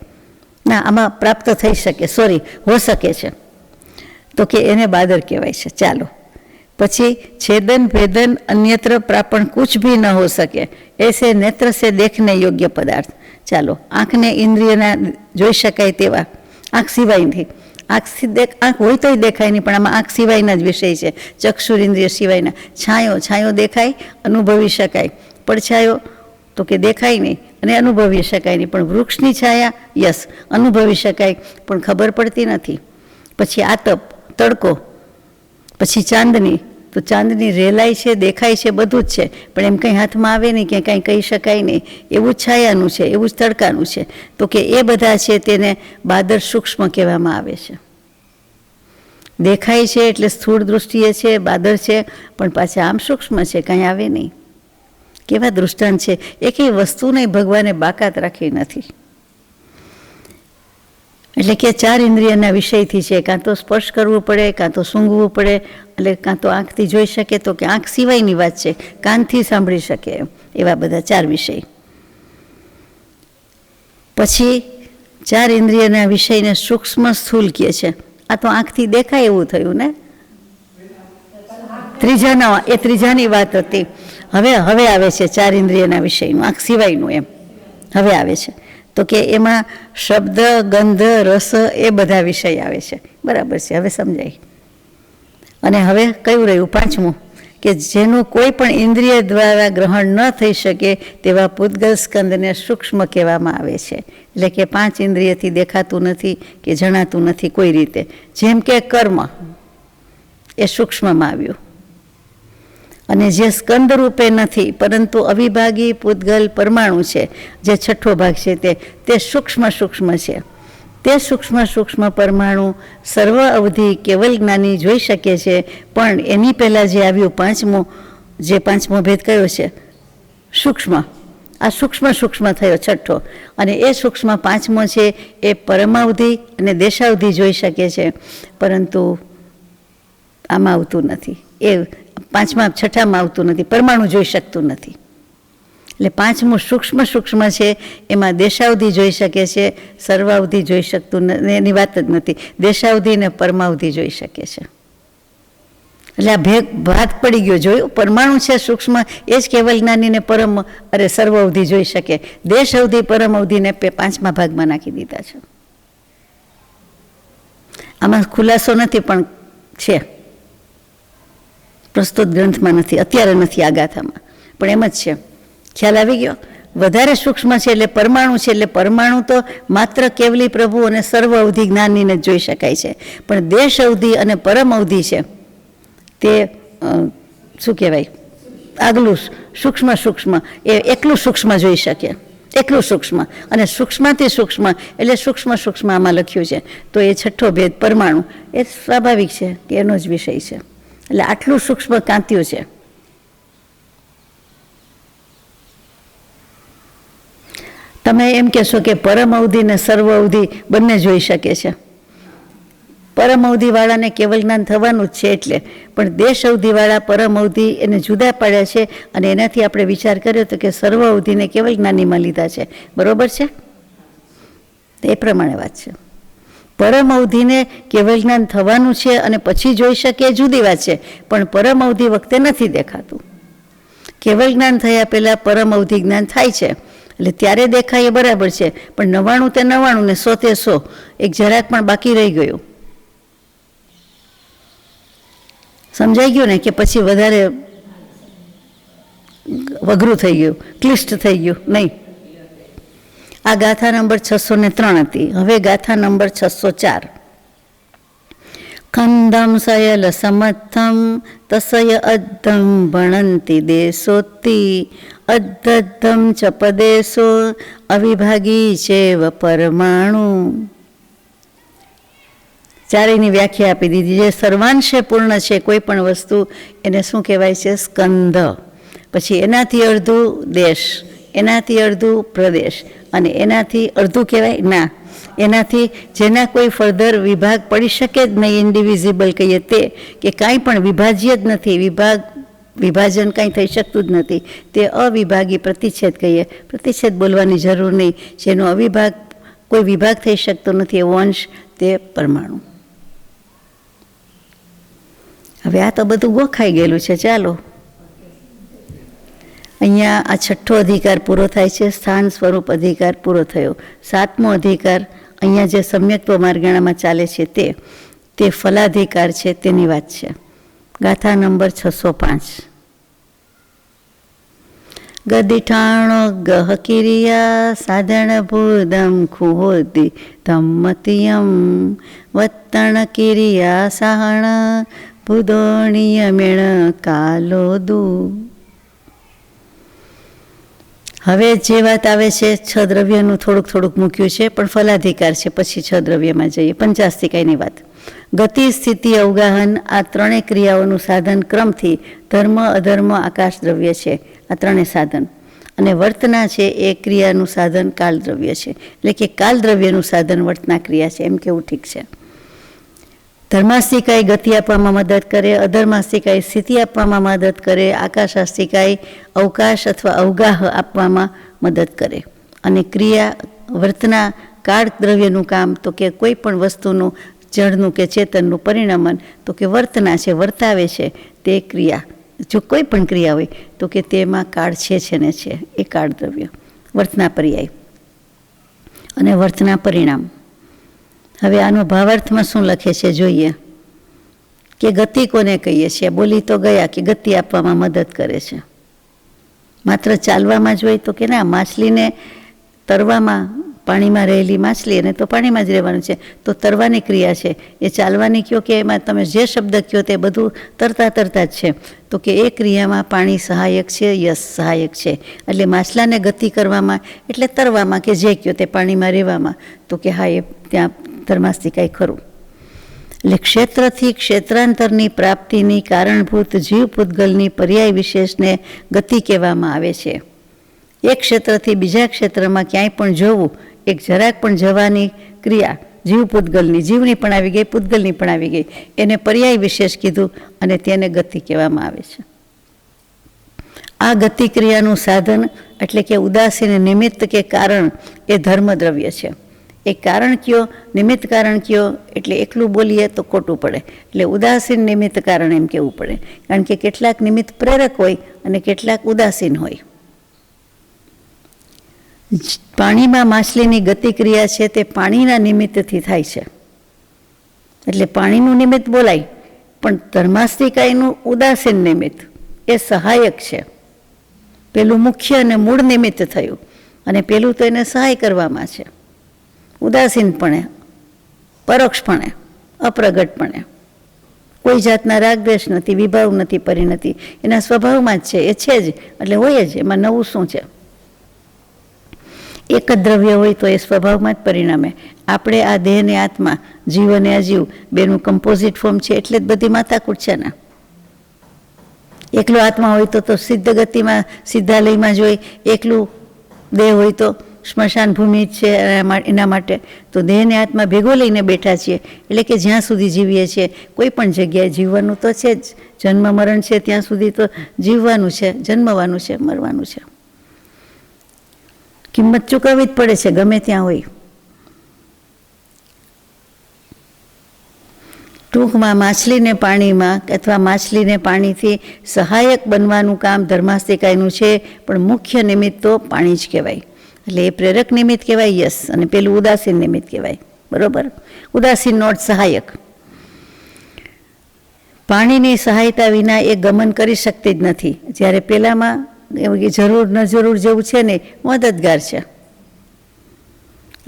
ના, આમાં પ્રાપ્ત થઈ શકે, સોરી, હો શકે છે, તો કે એને બાદર કહેવાય છે. ચાલો પછી છેદન ભેદન અન્યત્ર પ્રાપણ કુછ ભી ન હો શકે, એસે નેત્ર સે દેખને યોગ્ય પદાર્થ. ચાલો આંખને ઇન્દ્રિયના જોઈ શકાય તેવા, આંખ સિવાયથી. આંખ હોય તોય દેખાય નહીં, પણ આમાં આંખ સિવાયના જ વિષય છે, ચક્ષુર ઇન્દ્રિય સિવાયના. છાંયો દેખાય, અનુભવી શકાય. પડછાયો તો કે દેખાય નહીં અને અનુભવી શકાય નહીં, પણ વૃક્ષની છાયા યસ અનુભવી શકાય, પણ ખબર પડતી નથી. પછી આતપ, તડકો. પછી ચાંદની, તો ચાંદની રેલાય છે, દેખાય છે, બધું જ છે, પણ એમ કંઈ હાથમાં આવે નહીં કે કાંઈ કહી શકાય નહીં. એવું જ છાયાનું છે, એવું જ તડકાનું છે. તો કે એ બધા છે તેને બાદર સૂક્ષ્મ કહેવામાં આવે છે. દેખાય છે એટલે સ્થૂળ દૃષ્ટિએ છે, બાદર છે, પણ પાછા આમ સૂક્ષ્મ છે, કાંઈ આવે નહીં. કેવા દૃષ્ટાંત છે! એકેય વસ્તુને ભગવાને બાકાત રાખી નથી. એટલે કે 4 ઇન્દ્રિયના વિષયથી છે. કાં તો સ્પર્શ કરવું પડે, કાં તો સૂંઘવું પડે, એટલે કાં તો આંખથી જોઈ શકે, તો કે આંખ સિવાયની વાત છે, કાનથી સાંભળી શકે, એવા બધા 4 વિષય. પછી 4 ઇન્દ્રિયના વિષયને સૂક્ષ્મ સ્થૂલ કહે છે. આ તો આંખથી દેખાય એવું થયું ને, ત્રીજાની વાત હતી. હવે આવે છે 4 ઇન્દ્રિયના વિષયનું, આંખ સિવાયનું એમ હવે આવે છે. તો કે એમાં શબ્દ, ગંધ, રસ એ બધા વિષય આવે છે. બરાબર છે, હવે સમજાય. અને હવે કયું રહ્યું પાંચમું, કે જેનું કોઈ પણ ઇન્દ્રિય દ્વારા ગ્રહણ ન થઈ શકે તેવા પૂતગલ સ્કંદને સૂક્ષ્મ કહેવામાં આવે છે. એટલે કે 5 ઇન્દ્રિયથી દેખાતું નથી કે જણાતું નથી કોઈ રીતે. જેમ કે કર્મ એ સૂક્ષ્મમાં આવ્યું, અને જે સ્કંદ રૂપે નથી પરંતુ અવિભાગી પૂતગલ પરમાણુ છે, જે 6થો ભાગ છે તે સૂક્ષ્મ છે. તે સૂક્ષ્મ પરમાણુ સર્વ અવધિ કેવલ જ્ઞાની જોઈ શકે છે. પણ એની પહેલાં જે આવ્યું પાંચમો ભેદ કયો છે? સૂક્ષ્મ. આ સૂક્ષ્મ થયો 6થો, અને એ સૂક્ષ્મ 5મો છે એ પરમાવધિ અને દેશાવધિ જોઈ શકે છે, પરંતુ આમાં આવતું નથી. એ 6થામાં આવતું નથી, પરમાણુ જોઈ શકતું નથી. એટલે 5મું સૂક્ષ્મ છે, એમાં દેશાવધિ જોઈ શકે છે, સર્વાવધિ જોઈ શકતું નથી, એની વાત જ નથી. દેશાવધિ ને પરમાવધિ જોઈ શકે છે. એટલે આ ભાગ પડી ગયો. જોયું, પરમાણુ છે સૂક્ષ્મ, એ જ કેવલ જ્ઞાનીને સર્વાવધિ જોઈ શકે. દેશ અવધિ પરમ અવધિને 5મા ભાગમાં નાખી દીધા છે. આમાં ખુલાસો નથી, પણ છે, પ્રસ્તુત ગ્રંથમાં નથી, અત્યારે નથી આ ગાથામાં, પણ એમ જ છે. ખ્યાલ આવી ગયો? વધારે સૂક્ષ્મ છે એટલે પરમાણુ છે, એટલે પરમાણુ તો માત્ર કેવલી પ્રભુ અને સર્વ અવધિ જ્ઞાનીને જ જોઈ શકાય છે. પણ દેશ અવધિ અને પરમ અવધિ છે તે શું કહેવાય, આગલું સૂક્ષ્મ એ એકલું સૂક્ષ્મ જોઈ શકે, એકલું સૂક્ષ્મ. અને સૂક્ષ્મથી સૂક્ષ્મ એટલે સૂક્ષ્મ આમાં લખ્યું છે. તો એ 6થો ભેદ પરમાણુ એ સ્વાભાવિક છે કે એનો જ વિષય છે. એટલે આટલું સૂક્ષ્મ કાંત્યું છે. તમે એમ કહેશો કે પરમ અવધિ ને સર્વ અવધિ બંને જોઈ શકે છે. પરમ અવધિવાળાને કેવલ જ્ઞાન થવાનું જ છે એટલે, પણ દેશ અવધિવાળા પરમ અવધિ એને જુદા પાડ્યા છે, અને એનાથી આપણે વિચાર કર્યો તો કે સર્વ અવધિને કેવલ જ્ઞાનીમાં લીધા છે. બરોબર છે? એ પ્રમાણે વાત છે. પરમ અવધિને કેવલ જ્ઞાન થવાનું છે અને પછી જોઈ શકે એ જુદી વાત છે, પણ પરમ અવધિ વખતે નથી દેખાતું. કેવલ જ્ઞાન થયા પહેલાં પરમ અવધિ જ્ઞાન થાય છે, એટલે ત્યારે દેખાય એ બરાબર છે. પણ 99 તે 99 ને 100 તે 100, એક જરાક પણ બાકી રહી ગયું. સમજાઈ ગયું ને? કે પછી વધારે વઘરું થઈ ગયું, ક્લિષ્ટ થઈ ગયું? નહીં. આ ગાથા નંબર 603 હતી. હવે ગાથા નંબર 604. ખંદમ સયલ સમત્થમ તસય અદ્ધમ ભણંતિ દેશોત્તિ અદ્ધમ ચ પદેશો અવિભાગી ચેવ પરમાણુ. ચારેયની વ્યાખ્યા આપી દીધી. જે સર્વાંશે પૂર્ણ છે કોઈ પણ વસ્તુ, એને શું કહેવાય છે? સ્કંદ. પછી એનાથી અડધું દેશ, એનાથી અડધું પ્રદેશ, અને એનાથી અડધું કહેવાય ના. એનાથી જેના કોઈ ફર્ધર વિભાગ પડી શકે જ નહીં, ઇન્ડિવિઝિબલ કહીએ તે, કે કાંઈ પણ વિભાજ્ય જ નથી, વિભાજન કાંઈ થઈ શકતું જ નથી, તે અવિભાગી પ્રતિચ્છેદ કહીએ. પ્રતિચ્છેદ બોલવાની જરૂર નહીં. જેનો અવિભાગ કોઈ વિભાગ થઈ શકતો નથી એવો અંશ, તે પરમાણુ. હવે આ તો બધું ગોખાઈ ગયેલું છે. ચાલો, અહીંયા આ 6થો અધિકાર પૂરો થાય છે. સ્થાન સ્વરૂપ અધિકાર પૂરો થયો. 7મો અધિકાર અહીંયા જે સમ્યક્ત્વ માર્ગણામાં ચાલે છે તે ફલાધિકાર છે, તેની વાત છે. ગાથા નંબર 605. ગદિઠાણો ગહ કિરિયા સાધણ ભૂદમ ખુહોદી ધમ્મતિયમ વત્તણ કિરિયા સાહણ ભૂદોણિયમેણ કાલોદુ. હવે જે વાત આવે છે, 6 દ્રવ્યનું થોડુંક મૂક્યું છે, પણ ફલાધિકાર છે. પછી 6 દ્રવ્યમાં જઈએ. પંચાસ્તિકાયની વાત. ગતિ, સ્થિતિ, અવગાહન આ 3 ક્રિયાઓનું સાધન ક્રમથી ધર્મ, અધર્મ, આકાશ દ્રવ્ય છે. આ 3 સાધન. અને વર્તના છે એ ક્રિયાનું સાધન કાલ દ્રવ્ય છે. એટલે કે કાલ દ્રવ્યનું સાધન વર્તના ક્રિયા છે, એમ કેવું ઠીક છે. ધર્માસ્તિકાય ગતિ આપવામાં મદદ કરે, અધર્માસ્તિકાય સ્થિતિ આપવામાં મદદ કરે, આકાશાસ્તિકાય અવકાશ અથવા અવગાહ આપવામાં મદદ કરે. અને ક્રિયા વર્તના કાળ દ્રવ્યનું કામ તો કે કોઈ પણ વસ્તુનું, જળનું કે ચેતનનું પરિણમન તો કે વર્તના છે, વર્તાવે છે તે ક્રિયા. જો કોઈ પણ ક્રિયા હોય તો કે તેમાં કાળ છે ને છે, એ કાળ દ્રવ્ય. વર્તના પર્યાય અને વર્તના પરિણામ. હવે આનો ભાવાર્થમાં શું લખે છે જોઈએ. કે ગતિ કોને કહીએ છીએ? બોલી તો ગયા કે ગતિ આપવામાં મદદ કરે છે. માત્ર ચાલવામાં જ હોય તો કે ના, માછલીને તરવામાં, પાણીમાં રહેલી માછલી એને તો પાણીમાં જ રહેવાનું છે, તો તરવાની ક્રિયા છે એ ચાલવાની કયો કે એમાં તમે જે શબ્દ કહો તે બધું તરતા તરતા જ છે. તો કે એ ક્રિયામાં પાણી સહાયક છે, યસ સહાયક છે. એટલે માછલાને ગતિ કરવામાં એટલે તરવામાં કે જે કહો તે પાણીમાં રહેવામાં, તો કે હા એ ત્યાં ધર્માસ્તિકાય ખરું. એટલે ક્ષેત્રથી ક્ષેત્રાંતરની પ્રાપ્તિની કારણભૂત જીવ પૂતગલની પર્યાય વિશેષને ગતિ કહેવામાં આવે છે. એક ક્ષેત્રથી બીજા ક્ષેત્રમાં ક્યાંય પણ જવું, એક જરાક પણ જવાની ક્રિયા જીવ પૂતગલની, જીવની પણ આવી ગઈ, પૂતગલની પણ આવી ગઈ, એને પર્યાય વિશેષ કીધું અને તેને ગતિ કહેવામાં આવે છે. આ ગતિ ક્રિયાનું સાધન એટલે કે ઉદાસીન નિમિત્ત કે કારણ એ ધર્મદ્રવ્ય છે. એ કારણ કયો, નિમિત્ત કારણ કયો, એટલે એકલું બોલીએ તો ખોટું પડે. એટલે ઉદાસીન નિમિત્ત કારણ એમ કહેવું પડે, કારણ કે કેટલાક નિમિત્ત પ્રેરક હોય અને કેટલાક ઉદાસીન હોય. પાણીમાં માછલીની ગતિક્રિયા છે તે પાણીના નિમિત્તથી થાય છે, એટલે પાણીનું નિમિત્ત બોલાય, પણ ધર્માસ્તિકાયનું ઉદાસીન નિમિત્ત એ સહાયક છે. પેલું મુખ્ય અને મૂળ નિમિત્ત થયું, અને પેલું તો એને સહાય કરવામાં છે. ઉદાસીનપણે, પરોક્ષપણે, અપ્રગટપણે, કોઈ જાતના રાગદ્વેષ નથી, વિભાવ નથી, પરિણતિ એના સ્વભાવમાં જ છે, એ છે જ, એટલે હોય જ, એમાં નવું શું છે? એક જ દ્રવ્ય હોય તો એ સ્વભાવમાં જ પરિણામે. આપણે આ દેહને આત્મા, જીવ અને અજીવ બેનું કમ્પોઝિટ ફોર્મ છે, એટલે જ બધી માથાકૂટ છે ને. એકલો આત્મા હોય તો સિદ્ધ ગતિમાં, સિદ્ધાલયમાં જ હોય, એકલું દેહ હોય તો સ્મશાન ભૂમિ જ છે એના માટે. તો દેહને આત્મા ભેગો લઈને બેઠા છીએ, એટલે કે જ્યાં સુધી જીવીએ છીએ કોઈ પણ જગ્યાએ જીવવાનું તો છે જ. જન્મ મરણ છે ત્યાં સુધી તો જીવવાનું છે, જન્મવાનું છે, મરવાનું છે. કિંમત ચૂકવવી જ પડે છે ગમે ત્યાં હોય. ટૂંકમાં માછલીને પાણીમાં અથવા માછલીને પાણીથી સહાયક બનવાનું કામ ધર્માસ્તિકાયનું છે, પણ મુખ્ય નિમિત્ત તો પાણી જ કહેવાય. એટલે એ પ્રેરક નિમિત્ત કહેવાય, યસ, અને પેલું ઉદાસીન નિમિત્ત કહેવાય. બરોબર? ઉદાસીન નોટ સહાયક. પાણીની સહાયતા વિના એ ગમન કરી શકતી જ નથી. જ્યારે પેલામાં જરૂર ન જરૂર જેવું છે ને, મદદગાર છે.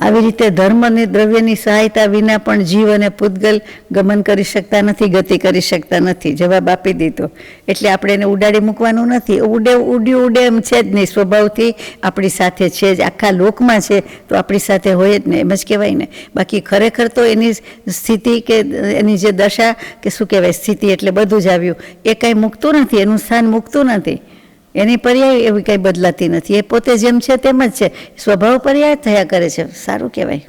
આવી રીતે ધર્મ અને દ્રવ્યની સહાયતા વિના પણ જીવ અને પૂતગલ ગમન કરી શકતા નથી, ગતિ કરી શકતા નથી. જવાબ આપી દીધો. એટલે આપણે એને ઉડાડી મૂકવાનું નથી. ઉડે એમ છે જ નહીં, સ્વભાવથી આપણી સાથે છે જ. આખા લોકમાં છે તો આપણી સાથે હોય જ ને, એમ જ કહેવાય ને. બાકી ખરેખર તો એની સ્થિતિ કે એની જે દશા કે શું કહેવાય, સ્થિતિ એટલે બધું જ આવ્યું, એ કાંઈ મૂકતું નથી, એનું સ્થાન મૂકતું નથી. એની પર્યાય એવી કંઈ બદલાતી નથી. એ પોતે જેમ છે તેમ જ છે. સ્વભાવ પર્યાય થયા કરે છે. સારું કહેવાય.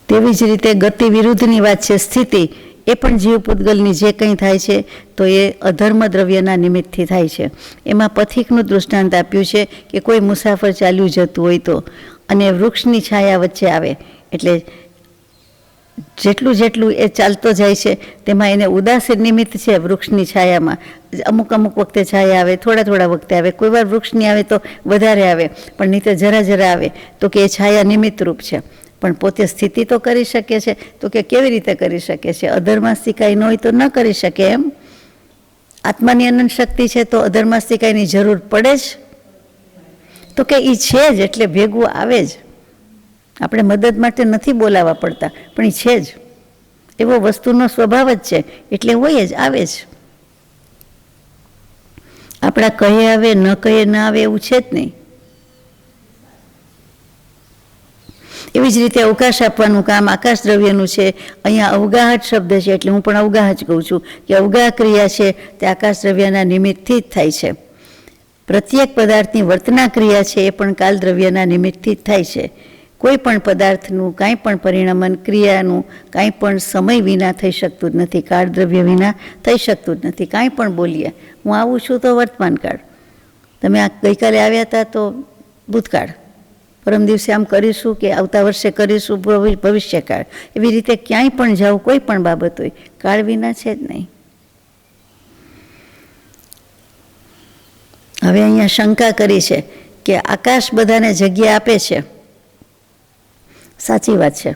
તેવી જ રીતે ગતિ વિરુદ્ધની વાત છે સ્થિતિ. એ પણ જીવ પૂતગલની જે કંઈ થાય છે તો એ અધર્મ દ્રવ્યના નિમિત્તથી થાય છે. એમાં પથિકનું દૃષ્ટાંત આપ્યું છે કે કોઈ મુસાફર ચાલ્યું જતું હોય તો, અને વૃક્ષની છાયા વચ્ચે આવે, એટલે જેટલું જેટલું એ ચાલતો જાય છે તેમાં એને ઉદાસીન નિમિત્ત છે. વૃક્ષની છાયામાં અમુક અમુક વખતે છાયા આવે, થોડા થોડા વખતે આવે, કોઈ વાર વૃક્ષની આવે તો વધારે આવે, પણ નહીં તો જરા જરા આવે, તો કે એ છાયા નિમિત્ત રૂપ છે. પણ પોતે સ્થિતિ તો કરી શકે છે. તો કે કેવી રીતે કરી શકે છે? અધર્માસ્તિકાય ન હોય તો ન કરી શકે એમ. આત્માની અનંત શક્તિ છે તો અધર્માસ્તિકાયની જરૂર પડે જ. તો કે એ છે જ એટલે ભેગું આવે જ. આપણે મદદ માટે નથી બોલાવવા પડતા, પણ એ છે જ. એવો વસ્તુનો સ્વભાવ જ છે, એટલે હોય જ, આવે જ. આપણા કહે આવે, ન કહે ન આવે એવું છે જ નહીં. એવી જ રીતે અવકાશ આપવાનું કામ આકાશ દ્રવ્યનું છે. અહીંયા અવગાહટ શબ્દ છે એટલે હું પણ અવગાહ જ કહું છું કે અવગાહ ક્રિયા છે તે આકાશ દ્રવ્યના નિમિત્તથી જ થાય છે. પ્રત્યેક પદાર્થની વર્તના ક્રિયા છે એ પણ કાલ દ્રવ્યના નિમિત્તથી જ થાય છે. કોઈ પણ પદાર્થનું કાંઈ પણ પરિણમન ક્રિયાનું કાંઈ પણ સમય વિના થઈ શકતું જ નથી, કાળ દ્રવ્ય વિના થઈ શકતું જ નથી. કાંઈ પણ બોલીએ, હું આવું છું તો વર્તમાન કાળ, તમે આ ગઈકાલે આવ્યા હતા તો ભૂતકાળ, પરમ દિવસે આમ કરીશું કે આવતા વર્ષે કરીશું ભવિષ્યકાળ. એવી રીતે ક્યાંય પણ જાઓ, કોઈ પણ બાબત હોય, કાળ વિના છે જ નહીં. હવે અહીંયા શંકા કરી છે કે આકાશ બધાને જગ્યા આપે છે. સાચી વાત છે,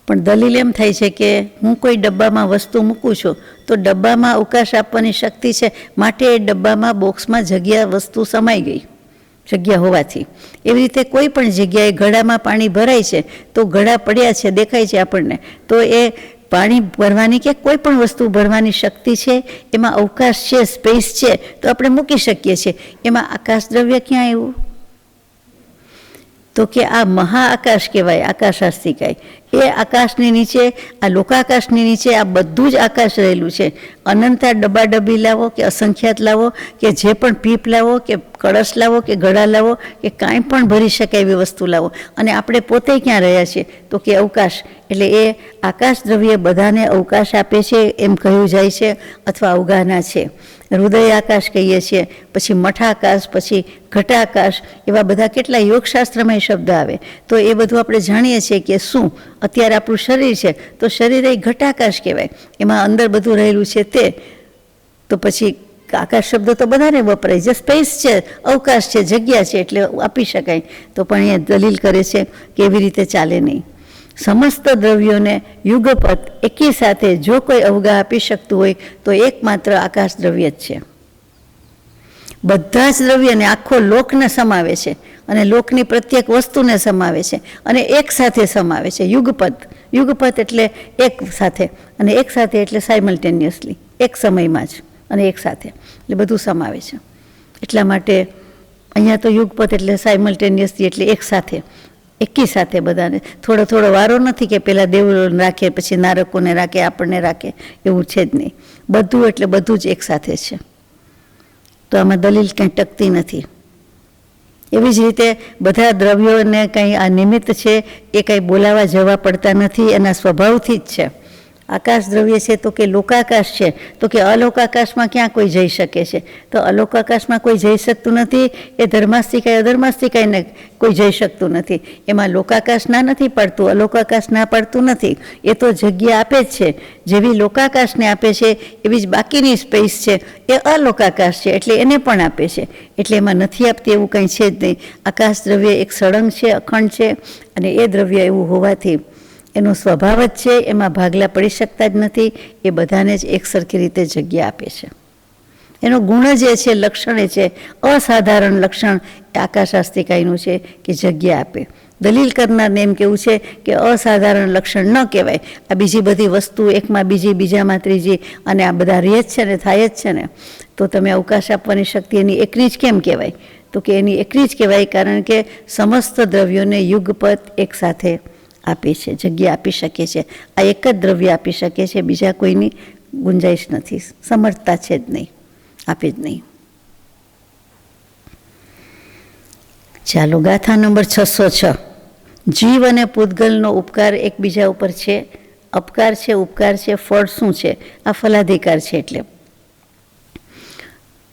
પણ દલીલ એમ થાય છે કે હું કોઈ ડબ્બામાં વસ્તુ મૂકું છું તો ડબ્બામાં અવકાશ આપવાની શક્તિ છે, માટે એ ડબ્બામાં બોક્સમાં જગ્યા વસ્તુ સમાઈ ગઈ જગ્યા હોવાથી. એવી રીતે કોઈ પણ જગ્યાએ ઘડામાં પાણી ભરાય છે તો ઘડા પડ્યા છે દેખાય છે આપણને, તો એ પાણી ભરવાની કે કોઈ પણ વસ્તુ ભરવાની શક્તિ છે, એમાં અવકાશ છે, સ્પેસ છે, તો આપણે મૂકી શકીએ છીએ. એમાં આકાશ દ્રવ્ય ક્યાં આવ્યું? તો કે આ મહાઆકાશ કહેવાય, આકાશાસ્તિકાય. એ આકાશની નીચે, આ લોકાકાશની નીચે આ બધું જ આકાશ રહેલું છે. અનંતા ડબ્બાડબ્બી લાવો કે અસંખ્યાત લાવો કે જે પણ પીપ લાવો કે કળશ લાવો કે ઘડા લાવો કે કાંઈ પણ ભરી શકાય એવી વસ્તુ લાવો, અને આપણે પોતે ક્યાં રહ્યા છીએ? તો કે અવકાશ. એટલે એ આકાશ દ્રવ્ય બધાને અવકાશ આપે છે એમ કહ્યું જાય છે, અથવા અવગાહના છે. હૃદય આકાશ કહીએ છીએ, પછી મઠાકાશ, પછી ઘટાકાશ, એવા બધા કેટલા યોગશાસ્ત્રમાં શબ્દ આવે. તો એ બધું આપણે જાણીએ છીએ કે શું અત્યારે આપણું શરીર છે તો શરીર એ ઘટાકાશ કહેવાય, એમાં અંદર બધું રહેલું છે તે. તો પછી આકાશ શબ્દ તો બધાને વપરાય, જે સ્પેસ છે, અવકાશ છે, જગ્યા છે, એટલે આપી શકાય. તો પણ એ દલીલ કરે છે કે એવી રીતે ચાલે નહીં. સમસ્ત દ્રવ્યોને યુગપત એકી સાથે જો કોઈ અવગાહ આપી શકતું હોય તો એકમાત્ર આકાશ દ્રવ્ય જ છે. બધા જ દ્રવ્યને આખો લોકને સમાવે છે, અને લોકની પ્રત્યેક વસ્તુને સમાવે છે, અને એક સાથે સમાવે છે. યુગપત, યુગપત એટલે એક સાથે, અને એક સાથે એટલે સાયમલ્ટેનિયસલી, એક સમયમાં જ અને એક સાથે, એટલે બધું સમાવે છે. એટલા માટે અહીંયા તો યુગપત એટલે સાયમલ્ટેનિયસલી, એટલે એક સાથે, એકી સાથે બધાને. થોડો થોડો વારો નથી કે પહેલાં દેવોને રાખે, પછી નારકોને રાખે, આપણને રાખે, એવું છે જ નહીં. બધું એટલે બધું જ એક સાથે છે. તો આમાં દલીલ કંઈ ટકતી નથી. એવી જ રીતે બધા દ્રવ્યોને કંઈ આ નિમિત્ત છે એ કંઈ બોલાવા જવા પડતા નથી, એના સ્વભાવથી જ છે. આકાશ દ્રવ્ય છે તો કે લોકાકાશ છે, તો કે અલોકાકાશમાં ક્યાં કોઈ જઈ શકે છે? તો અલોકાકાશમાં કોઈ જઈ શકતું નથી. એ ધર્માસ્તિકાય અધર્માસ્તિકાયને કોઈ જઈ શકતું નથી. એમાં લોકાકાશ ના નથી પાડતું, અલોકાકાશ ના પાડતું નથી. એ તો જગ્યા આપે જ છે. જેવી લોકાકાશને આપે છે એવી જ બાકીની સ્પેસ છે એ અલોકાકાશ છે, એટલે એને પણ આપે છે. એટલે એમાં નથી આપતી એવું કંઈ છે જ નહીં. આકાશ દ્રવ્ય એક સળંગ છે, અખંડ છે, અને એ દ્રવ્ય એવું હોવાથી એનો સ્વભાવ જ છે, એમાં ભાગલા પડી શકતા જ નથી. એ બધાને જ એક સરખી રીતે જગ્યા આપે છે. એનો ગુણ જ એ છે, લક્ષણ એ છે, અસાધારણ લક્ષણ એ આકાશાસ્તિકાયનું છે કે જગ્યા આપે. દલીલ કરનારને એમ કેવું છે કે અસાધારણ લક્ષણ ન કહેવાય. આ બીજી બધી વસ્તુ એકમાં બીજી, બીજામાં ત્રીજી, અને આ બધા રહે જ છે ને, થાય જ છે ને, તો તમે અવકાશ આપવાની શક્તિ એની એકની જ કેમ કહેવાય? તો કે એની એકની જ કહેવાય કારણ કે સમસ્ત દ્રવ્યોને યુગપત એક સાથે આપે છે, જગ્યા આપી શકે છે. આ એક જ દ્રવ્ય આપી શકે છે, બીજા કોઈની ગુંજાઈશ નથી, સમર્થતા છે જ નહીં, આપે જ નહીં. ચાલો, ગાથા નંબર 606. જીવ અને પૂતગલનો ઉપકાર એકબીજા ઉપર છે. અપકાર છે, ઉપકાર છે, ફળ શું છે? આ ફલાધિકાર છે. એટલે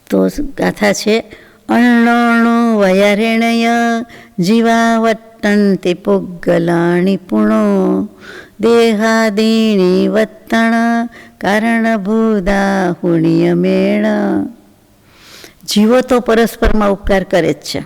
તો ગાથા છે, અણણો વયારેણય જીવાવટ્ટંતિ પુગ્ગલાણી પુણો દેહાદીણી વત્તણ કારણભૂદા હુણ્યમેણ. જીવો તો પરસ્પરમાં ઉપકાર કરે જ છે.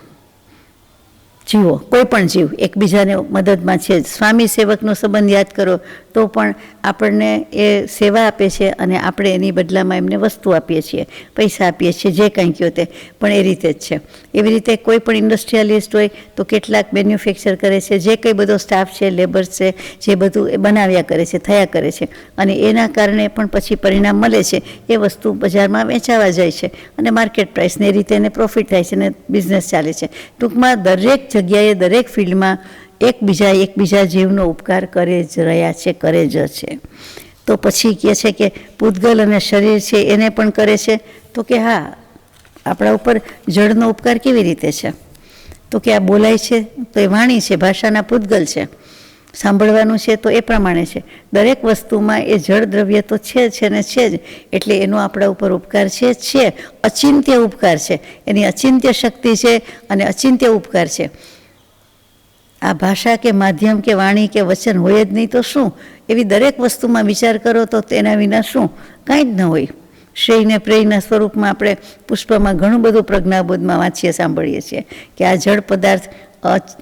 જીવો, કોઈ પણ જીવ એકબીજાને મદદમાં છે. સ્વામી સેવકનો સંબંધ યાદ કરો તો પણ આપણને એ સેવા આપે છે, અને આપણે એની બદલામાં એમને વસ્તુ આપીએ છીએ, પૈસા આપીએ છીએ, જે કંઈ કહો તે. પણ એ રીતે જ છે. એવી રીતે કોઈ પણ ઇન્ડસ્ટ્રીયલિસ્ટ હોય તો કેટલાક મેન્યુફેક્ચર કરે છે, જે કંઈ બધો સ્ટાફ છે, લેબર્સ છે, જે બધું એ બનાવ્યા કરે છે, થયા કરે છે, અને એના કારણે પણ પછી પરિણામ મળે છે. એ વસ્તુ બજારમાં વેચાવા જાય છે, અને માર્કેટ પ્રાઇસને એ રીતે એને પ્રોફિટ થાય છે, અને બિઝનેસ ચાલે છે. ટૂંકમાં દરેક જગ્યાએ, દરેક ફિલ્ડમાં એકબીજા જીવનો ઉપકાર કરે જ રહ્યા છે, કરે જ છે. તો પછી કહે છે કે પૂતગલ અને શરીર છે એને પણ કરે છે. તો કે હા, આપણા ઉપર જળનો ઉપકાર કેવી રીતે છે? તો કે આ બોલાય છે તો એ વાણી છે, ભાષાના પૂતગલ છે. સાંભળવાનું છે તો એ પ્રમાણે છે. દરેક વસ્તુમાં એ જળ દ્રવ્ય તો છે જ ને છે જ, એટલે એનો આપણા ઉપર ઉપકાર છે. અચિંત્ય ઉપકાર છે, એની અચિંત્ય શક્તિ છે અને અચિંત્ય ઉપકાર છે. આ ભાષા કે માધ્યમ કે વાણી કે વચન હોય જ નહીં તો શું? એવી દરેક વસ્તુમાં વિચાર કરો તો તેના વિના શું? કાંઈ જ ન હોય. શ્રેયને પ્રેયના સ્વરૂપમાં આપણે પુષ્પમાં ઘણું બધું પ્રજ્ઞાબોધમાં વાંચીએ, સાંભળીએ છીએ કે આ જળ પદાર્થ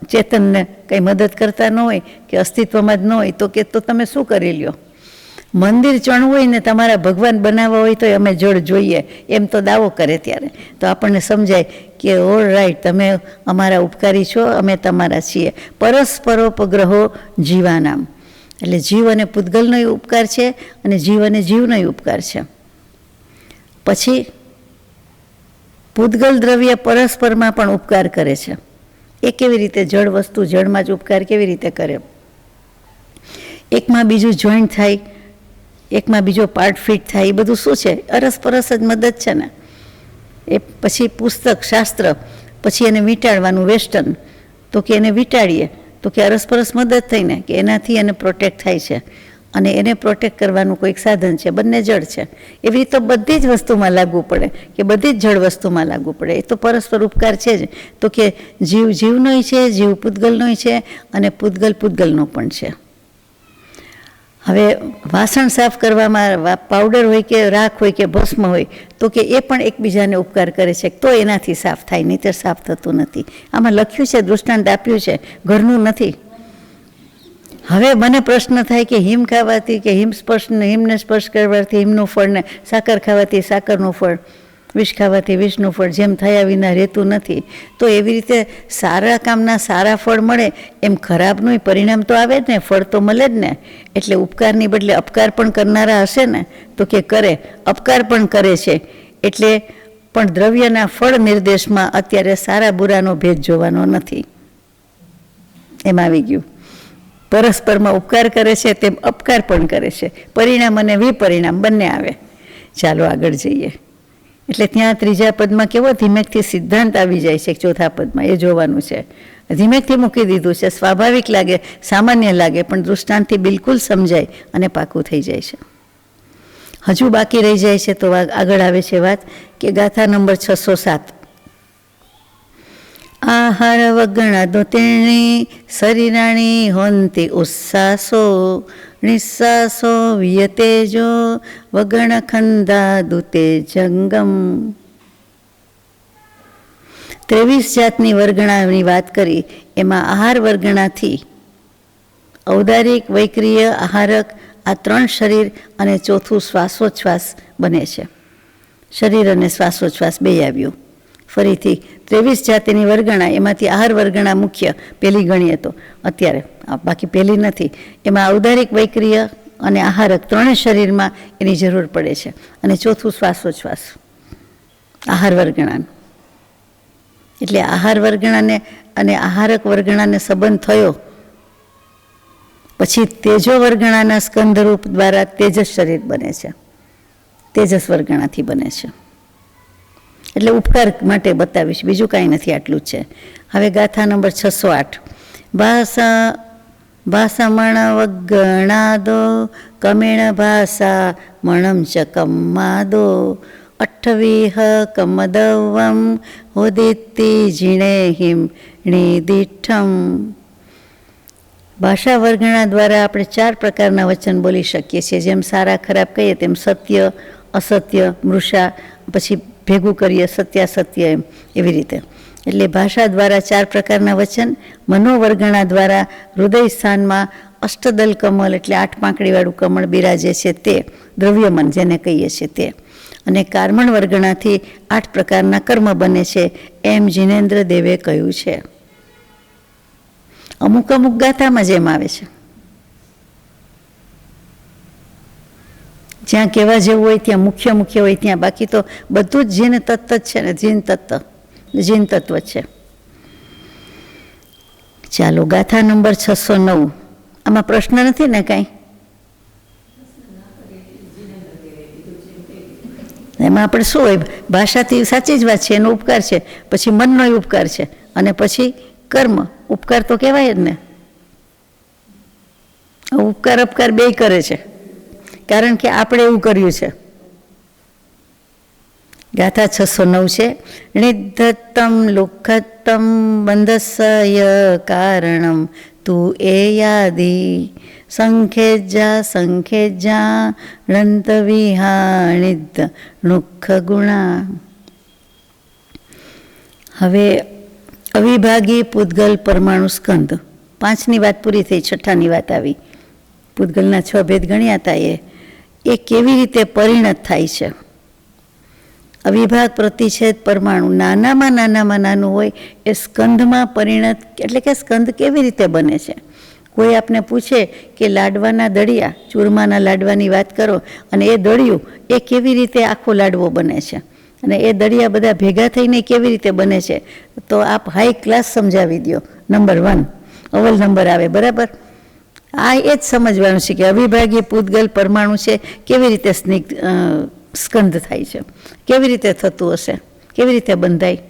ચેતનને કંઈ મદદ કરતા ન હોય કે અસ્તિત્વમાં જ ન હોય તો કે તો તમે શું કરી લ્યો? મંદિર ચણવું હોય ને તમારા ભગવાન બનાવવા હોય તો અમે જળ જોઈએ એમ તો દાવો કરે ત્યારે તો આપણને સમજાય કે ઓલ રાઈટ, તમે અમારા ઉપકારી છો, અમે તમારા છીએ. પરસ્પરોપગ્રહો જીવાનામ, એટલે જીવ અને પૂતગલનો ઉપકાર છે અને જીવ અને જીવનો ઉપકાર છે. પછી પૂતગલ દ્રવ્ય પરસ્પરમાં પણ ઉપકાર કરે છે. એ કેવી રીતે? જળ વસ્તુ જળમાં જ ઉપકાર કેવી રીતે કરે? એકમાં બીજું જોઈન્ટ થાય, એકમાં બીજો પાર્ટ ફિટ થાય, એ બધું શું છે? અરસપરસ જ મદદ છે ને. એ પછી પુસ્તક શાસ્ત્ર, પછી એને વીંટાળવાનું વેસ્ટર્ન, તો કે એને વીંટાળીએ તો કે અરસપરસ મદદ થઈને કે એનાથી એને પ્રોટેક્ટ થાય છે અને એને પ્રોટેક્ટ કરવાનું કોઈક સાધન છે. બંને જળ છે. એવી રીતે બધી જ વસ્તુમાં લાગુ પડે કે બધી જ જળ વસ્તુમાં લાગુ પડે. એ તો પરસ્પર ઉપકાર છે જ. તો કે જીવ જીવનોય છે, જીવ પૂતગલનોય છે અને પૂતગલ પૂતગલનો પણ છે. હવે વાસણ સાફ કરવામાં પાવડર હોય કે રાખ હોય કે ભસ્મ હોય તો કે એ પણ એકબીજાને ઉપકાર કરે છે, તો એનાથી સાફ થાય, નહીંતર સાફ થતું નથી. આમાં લખ્યું છે, દૃષ્ટાંત આપ્યું છે, ઘરનું નથી. હવે મને પ્રશ્ન થાય કે હિમ ખાવાથી કે હિમને સ્પર્શ કરવાથી હિમનું ફળ ને સાકર ખાવાથી સાકરનું ફળ, વિષ ખાવાથી વિષનું ફળ જેમ થયા વિના રહેતું નથી. તો એવી રીતે સારા કામના સારા ફળ મળે એમ ખરાબનું પરિણામ તો આવે જ ને, ફળ તો મળે જ ને. એટલે ઉપકારની બદલે અપકાર પણ કરનારા હશે ને, તો કે કરે, અપકાર પણ કરે છે. એટલે પણ દ્રવ્યના ફળ નિર્દેશમાં અત્યારે સારા બુરાનો ભેદ જોવાનો નથી. એમ આવી ગયું. પરસ્પરમાં ઉપકાર કરે છે તેમ અપકાર પણ કરે છે. પરિણામ અને વિપરિણામ બંને આવે. ચાલો આગળ જઈએ. એટલે ત્યાં ત્રીજા પદમાં કેવો ધીમેકથી સિદ્ધાંત આવી જાય છે, ચોથા પદમાં એ જોવાનું છે. ધીમેકથી મૂકી દીધું છે, સ્વાભાવિક લાગે, સામાન્ય લાગે, પણ દૃષ્ટાંતથી બિલકુલ સમજાય અને પાકું થઈ જાય છે. હજુ બાકી રહી જાય છે તો આગળ આવે છે વાત કે ગાથા નંબર 607. આહાર વગણાદો તેણી શરીરાણી હોંતી ઉત્સાસો નિસ્સાસો વિયતેજો વગણ ખંદા દુતે જંગમ. 23 જાતની વર્ગણાની વાત કરી. એમાં આહાર વર્ગણાથી ઔદારિક, વૈક્રિય, આહારક આ 3 શરીર અને ચોથું શ્વાસોચ્છ્વાસ બને છે. શરીર અને શ્વાસોચ્છ્વાસ બે આવ્યું. ફરીથી 23 જાતિની વર્ગણા, એમાંથી આહાર વર્ગણા મુખ્ય પહેલી ગણીએ તો અત્યારે, બાકી પહેલી નથી. એમાં ઔદારિક, વૈક્રિય અને આહારક 3 શરીરમાં એની જરૂર પડે છે. અને ચોથું શ્વાસોચ્છ્વાસ આહાર વર્ગણાનું. એટલે આહાર વર્ગણાને અને આહારક વર્ગણાને સંબંધ થયો પછી તેજો વર્ગણાના સ્કંદરૂપ દ્વારા તેજસ શરીર બને છે. તેજસ વર્ગણાથી બને છે. એટલે ઉપકાર માટે બતાવીશ, બીજું કાંઈ નથી, આટલું જ છે. હવે ગાથા નંબર 608. ભાષા મણ વગણાદો કમેણ ભાષા મણમ ચ કમ્માદો અઠ્ઠવીહ કમદવમ હોદિત્તી જીણે હિમ નિદિઠ્ઠમ. ભાષા વર્ગણા દ્વારા આપણે 4 પ્રકારના વચન બોલી શકીએ છીએ. જેમ સારા ખરાબ કહીએ તેમ સત્ય, અસત્ય, મૃષા, પછી ભેગું કરીએ સત્યાસત્ય, એમ એવી રીતે. એટલે ભાષા દ્વારા 4 પ્રકારના વચન. મનોવર્ગણા દ્વારા હૃદય સ્થાનમાં અષ્ટદલ કમલ એટલે 8 પાંખડીવાળું કમળ બિરાજે છે તે, દ્રવ્યમન જેને કહીએ છીએ તે. અને કર્મણ વર્ગણાથી 8 પ્રકારના કર્મ બને છે એમ જિનેન્દ્ર દેવે કહ્યું છે. અમુક અમુક ગાથામાં જેમ આવે છે, જ્યાં કહેવા જેવું હોય ત્યાં મુખ્ય હોય ત્યાં, બાકી તો બધું જ જીન તત્વ જ છે ને, જીન તત્વ છે. ચાલો ગાથા નંબર 609. આમાં પ્રશ્ન નથી ને કાંઈ? એમાં આપણે શું હોય, ભાષાથી સાચી જ વાત છે, એનો ઉપકાર છે, પછી મનનો ઉપકાર છે, અને પછી કર્મ. ઉપકાર તો કહેવાય જ ને. ઉપકાર અપકાર બે કરે છે, કારણ કે આપણે એવું કર્યું છે. ગાથા 609 છે. નિધત્તમ લુખત્તમ બંધસ્ય કારણમ તું એ યાદી સંખેજ્જા રંત વિહાણિદ નુખ ગુણા. હવે અવિભાગી પૂતગલ પરમાણુ સ્કંદ. 5ની વાત પૂરી થઈ, 6ઠાની વાત આવી. પૂતગલના 6 ભેદ ગણ્યા હતા. એ કેવી રીતે પરિણત થાય છે? અવિભાગ પ્રતિછેદ પરમાણુ નાનામાં નાનું હોય એ સ્કંદમાં પરિણત, એટલે કે સ્કંદ કેવી રીતે બને છે? કોઈ આપને પૂછે કે લાડવાના દળિયા, ચૂરમાના લાડવાની વાત કરો, અને એ દળિયું એ કેવી રીતે આખો લાડવો બને છે, અને એ દળિયા બધા ભેગા થઈને કેવી રીતે બને છે, તો આપ હાઈ ક્લાસ સમજાવી દો. નંબર 1 અવ્વલ નંબર આવે, બરાબર? આ એ જ સમજવાનું છે કે અવિભાગી પૂતગલ પરમાણુ છે કેવી રીતે સ્કંદ થાય છે, કેવી રીતે થતું હશે, કેવી રીતે બંધાય.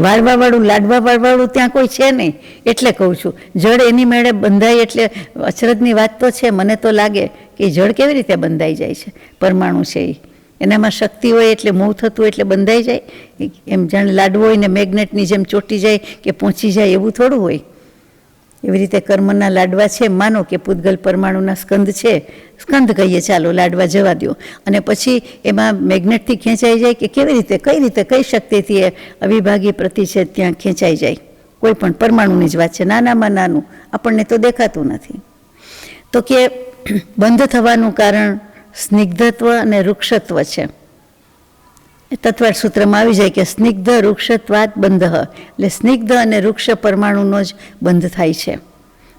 વાળવાવાળું, લાડવા વાળવાળું ત્યાં કોઈ છે નહીં, એટલે કહું છું. જળ એની મેળે બંધાય એટલે અચરજની વાત તો છે. મને તો લાગે કે જળ કેવી રીતે બંધાઈ જાય છે. પરમાણુ છે એનામાં શક્તિ હોય એટલે મૂવ થતું હોય એટલે બંધાઈ જાય. એમ જાણે લાડવો હોય ને મેગ્નેટની જેમ ચોંટી જાય કે પહોંચી જાય એવું થોડું હોય. એવી રીતે કર્મના લાડવા છે. માનો કે પૂતગલ પરમાણુના સ્કંદ છે, સ્કંદ કહીએ ચાલો, લાડવા જવા દો, અને પછી એમાં મેગ્નેટથી ખેંચાઈ જાય કે કેવી રીતે, કઈ રીતે, કઈ શક્તિથી એ અવિભાગી પ્રતિછેદ ત્યાં ખેંચાઈ જાય. કોઈ પણ પરમાણુની જ વાત છે, નાનામાં નાનું, આપણને તો દેખાતું નથી. તો કે બંધ થવાનું કારણ સ્નિગ્ધત્વ અને વૃક્ષત્વ છે. તત્વાર્થ સૂત્રમાં આવી જાય કે સ્નિગ્ધ વૃક્ષત્વાત બંધ, એટલે સ્નિગ્ધ અને વૃક્ષ પરમાણુનો જ બંધ થાય છે.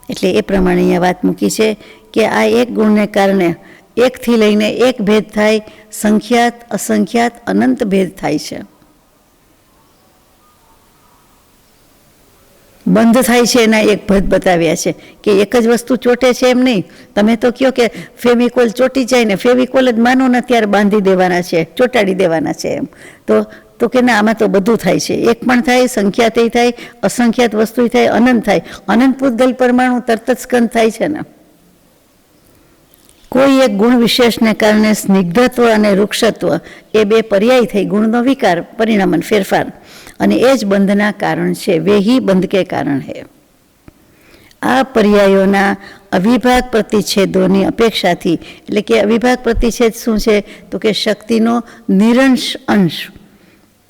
એટલે એ પ્રમાણે અહીંયા વાત મૂકી છે કે આ એક ગુણને કારણે એકથી લઈને એક ભેદ થાય, સંખ્યાત અસંખ્યાત અનંત ભેદ થાય છે. બંધ થાય છે એના એક ભેદ બતાવ્યા છે કે એક જ વસ્તુ ચોટે છે એમ નહીં. તમે તો કહો કે ફેવિકોલ ચોટી જાય ને ફેવિકોલ જ માનો ને ત્યારે બાંધી દેવાના છે, ચોંટાડી દેવાના છે એમ. તો કે ના, આમાં તો બધું થાય છે. એક પણ થાય, સંખ્યાત થાય, અસંખ્યાત વસ્તુ થાય, અનંત થાય. અનંત પૂતગલ પરમાણુ તરત જ સ્કંદ થાય છે ને. કોઈ એક ગુણ વિશેષને કારણે સ્નિગ્ધત્વ અને વૃક્ષત્વ એ બે પર્યાય થઈ, ગુણનો વિકાર, પરિણામન ફેરફાર, અને એ જ બંધના કારણ છે. વેહી બંધ કે કારણ હે. આ પર્યાયોના અવિભાગ પ્રતિછેદોની અપેક્ષાથી, એટલે કે અવિભાગ પ્રતિછેદ શું છે તો કે શક્તિનો નિરંશ અંશ.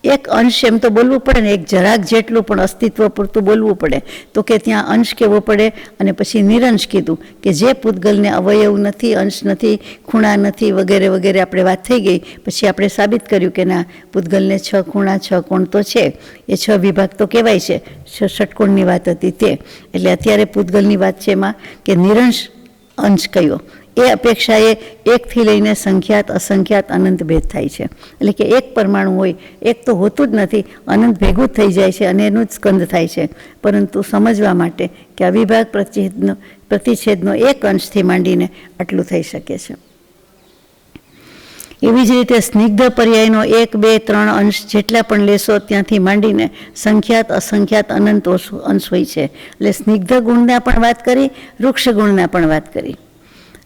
એક અંશ એમ તો બોલવું પડે ને, એક જરાક જેટલું પણ અસ્તિત્વ પૂરતું બોલવું પડે. તો કે ત્યાં અંશ કહેવો પડે, અને પછી નિરંશ કીધું કે જે પૂતગલને અવયવ નથી, અંશ નથી, ખૂણા નથી, વગેરે વગેરે આપણે વાત થઈ ગઈ. પછી આપણે સાબિત કર્યું કે ના, પૂતગલને 6 ખૂણા 6 કોણ તો છે, એ 6 વિભાગ તો કહેવાય છે. ષટકોણની વાત હતી તે. એટલે અત્યારે પૂતગલની વાત છે એમાં કે નિરંશ અંશ કયો, એ અપેક્ષાએ એકથી લઈને સંખ્યાત અસંખ્યાત અનંત ભેદ થાય છે. એટલે કે એક પરમાણુ હોય, એક તો હોતું જ નથી, અનંત ભેગું જ થઈ જાય છે, અને એનું જ સ્કંદ થાય છે. પરંતુ સમજવા માટે કે અવિભાગ પ્રતિછેદનો એક અંશથી માંડીને આટલું થઈ શકે છે. એવી જ રીતે સ્નિગ્ધ પર્યાયનો 1, 2, 3 અંશ જેટલા પણ લેશો ત્યાંથી માંડીને સંખ્યાત અસંખ્યાત અનંત અંશ હોય છે. એટલે સ્નિગ્ધ ગુણના પણ વાત કરી, વૃક્ષ ગુણના પણ વાત કરી.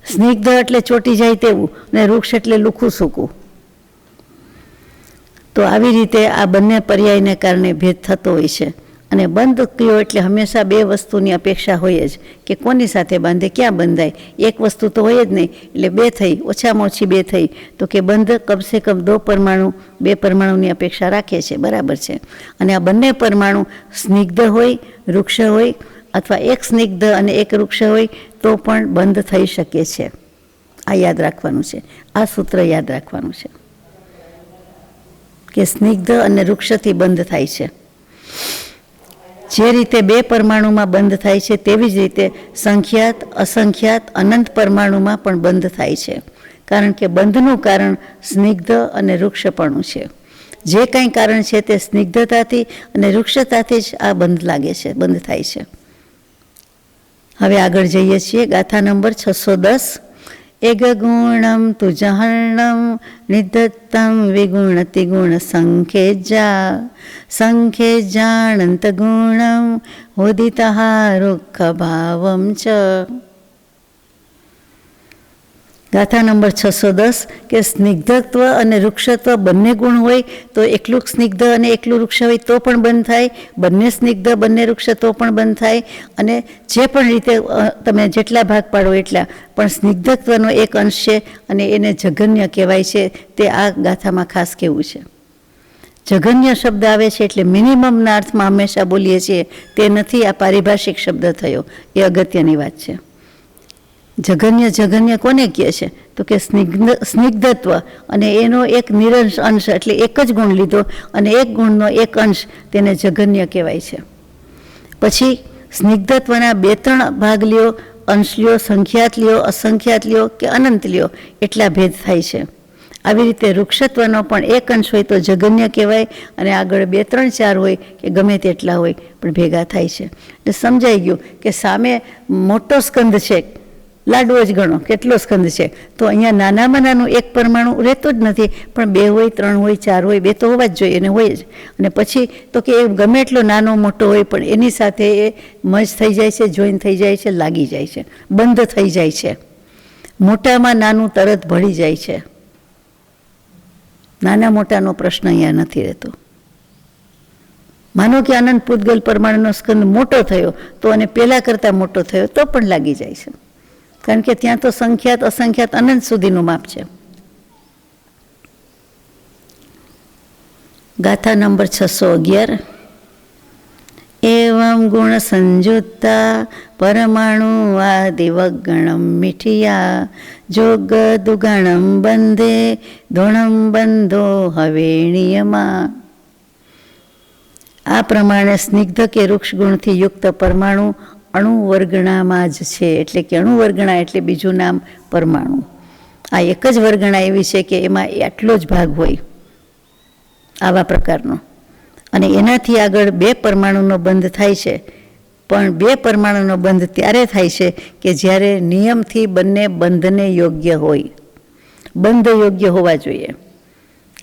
સ્નિગ્ધ એટલે ચોટી જાય તેવું, ને વૃક્ષ એટલે લુખું સૂકું. તો આવી રીતે આ બંને પર્યાયને કારણે ભેદ થતો હોય છે. અને બંધ કયો એટલે હંમેશા બે વસ્તુની અપેક્ષા હોય જ, કે કોની સાથે બાંધે, ક્યાં બંધાય. એક વસ્તુ તો હોય જ નહીં, એટલે બે થઈ, ઓછામાં ઓછી બે થઈ. તો કે બંધ કમસે કમ 2 પરમાણુ, 2 પરમાણુની અપેક્ષા રાખે છે, બરાબર છે. અને આ બંને પરમાણુ સ્નિગ્ધ હોય, વૃક્ષ હોય, અથવા એક સ્નિગ્ધ અને એક વૃક્ષ હોય તો પણ બંધ થઈ શકે છે. આ યાદ રાખવાનું છે, આ સૂત્ર યાદ રાખવાનું છે કે સ્નિગ્ધ અને વૃક્ષથી બંધ થાય છે. જે રીતે 2 પરમાણુમાં બંધ થાય છે તેવી જ રીતે સંખ્યાત અસંખ્યાત અનંત પરમાણુમાં પણ બંધ થાય છે. કારણ કે બંધનું કારણ સ્નિગ્ધ અને વૃક્ષપણું છે. જે કંઈ કારણ છે તે સ્નિગ્ધતાથી અને વૃક્ષતાથી જ આ બંધ લાગે છે, બંધ થાય છે. હવે આગળ જઈએ છીએ. ગાથા નંબર 610. એગ ગુણમ તુજહર્ણમ નિધત્તમ વિગુણતિ ગુણ સંખ્યેજાણંત ગુણમ ઉદિતઃ રૂખ ભાવમ ચ. ગાથા નંબર 610 કે સ્નિગ્ધત્વ અને વૃક્ષત્વ બંને ગુણ હોય તો એકલું સ્નિગ્ધ અને એકલું વૃક્ષ હોય તો પણ બંધ થાય, બંને સ્નિગ્ધ બંને વૃક્ષ તો પણ બંધ થાય. અને જે પણ રીતે તમે જેટલા ભાગ પાડો એટલા, પણ સ્નિગ્ધત્વનો એક અંશ છે અને એને જઘન્ય કહેવાય છે, તે આ ગાથામાં ખાસ કહેવું છે. જઘન્ય શબ્દ આવે છે એટલે મિનિમમના અર્થમાં હંમેશા બોલીએ છીએ તે નથી, આ પારિભાષિક શબ્દ થયો, એ અગત્યની વાત છે. જઘન્ય કોને કહે છે? તો કે સ્નિગ્ધત્વ, અને એનો એક નિરંશ અંશ એટલે એક જ ગુણ લીધો અને એક ગુણનો એક અંશ, તેને જઘન્ય કહેવાય છે. પછી સ્નિગ્ધત્વના 2-3 ભાગ લ્યો, અંશ લ્યો, સંખ્યાત લ્યો, અસંખ્યાત લ્યો કે અનંત લ્યો, એટલા ભેદ થાય છે. આવી રીતે વૃક્ષત્વનો પણ એક અંશ હોય તો જઘન્ય કહેવાય, અને આગળ 2, 3, 4 હોય કે ગમે તેટલા હોય પણ ભેગા થાય છે. એટલે સમજાઈ ગયું કે સામે મોટો સ્કંદ છે, લાડવો જ ગણો કેટલો સ્કંદ છે, તો અહીંયા નાનામાં નાનું એક પરમાણુ રહેતું જ નથી, પણ 2 હોય, 3 હોય, 4 હોય, 2 તો હોવા જ જોઈએ, અને હોય જ. અને પછી તો કે એ ગમે એટલો નાનો મોટો હોય પણ એની સાથે એ મર્જ થઈ જાય છે, જોઈન થઈ જાય છે, લાગી જાય છે, બંધ થઈ જાય છે. મોટામાં નાનું તરત ભળી જાય છે. નાના મોટાનો પ્રશ્ન અહીંયા નથી રહેતો. માનો કે અનંત પૂતગલ પરમાણુનો સ્કંદ મોટો થયો તો અને પહેલાં કરતાં મોટો થયો તો પણ લાગી જાય છે, કારણ કે ત્યાં તો સંખ્યાત અસંખ્યાત અનંત સુધીનું માપ છે. ગાથા નંબર 611. એવમ ગુણ સંયુક્તા પરમાણુ આદિવગણમ મિઠિયા જોગ દુગણમ બંધે ધોણમ બંધો હવે નિયમા. આ પ્રમાણે સ્નિગ્ધ કે વૃક્ષ ગુણથી યુક્ત પરમાણુ અણુ વર્ગણામાં જ છે. એટલે કે અણુ વર્ગણા એટલે બીજું નામ પરમાણુ. આ એક જ વર્ગણા એવી છે કે એમાં આટલો જ ભાગ હોય આવા પ્રકારનો, અને એનાથી આગળ 2 પરમાણુનો બંધ થાય છે. પણ 2 પરમાણુનો બંધ ત્યારે થાય છે કે જ્યારે નિયમથી બંને બંધને યોગ્ય હોય. બંધ યોગ્ય હોવા જોઈએ.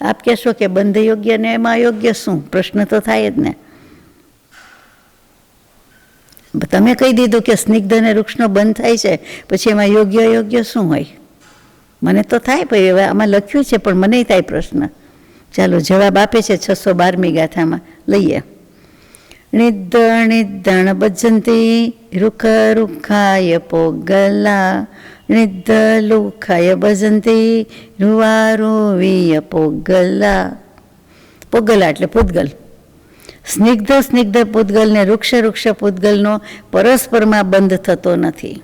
આપ કહેશો કે બંધ યોગ્ય ને એમાં યોગ્ય શું? પ્રશ્ન તો થાય જ ને. તમે કહી દીધું કે સ્નિગ્ધ અને વૃક્ષનો બંધ થાય છે, પછી એમાં યોગ્ય શું હોય? મને તો થાય, ભાઈ હવે આમાં લખ્યું છે પણ મને થાય પ્રશ્ન. ચાલો જવાબ આપે છે 612મી ગાથામાં, લઈએ. નિદ્દણ ભજંતી રૂખ રૂખાય પોગલા, નિદ્દ લુખાય ભજંતી રૂવારુવીય પોગલા. પોગલા એટલે પૂતગલ. સ્નિગ્ધ પૂતગલ ને વૃક્ષ પૂતગલનો પરસ્પરમાં બંધ થતો નથી,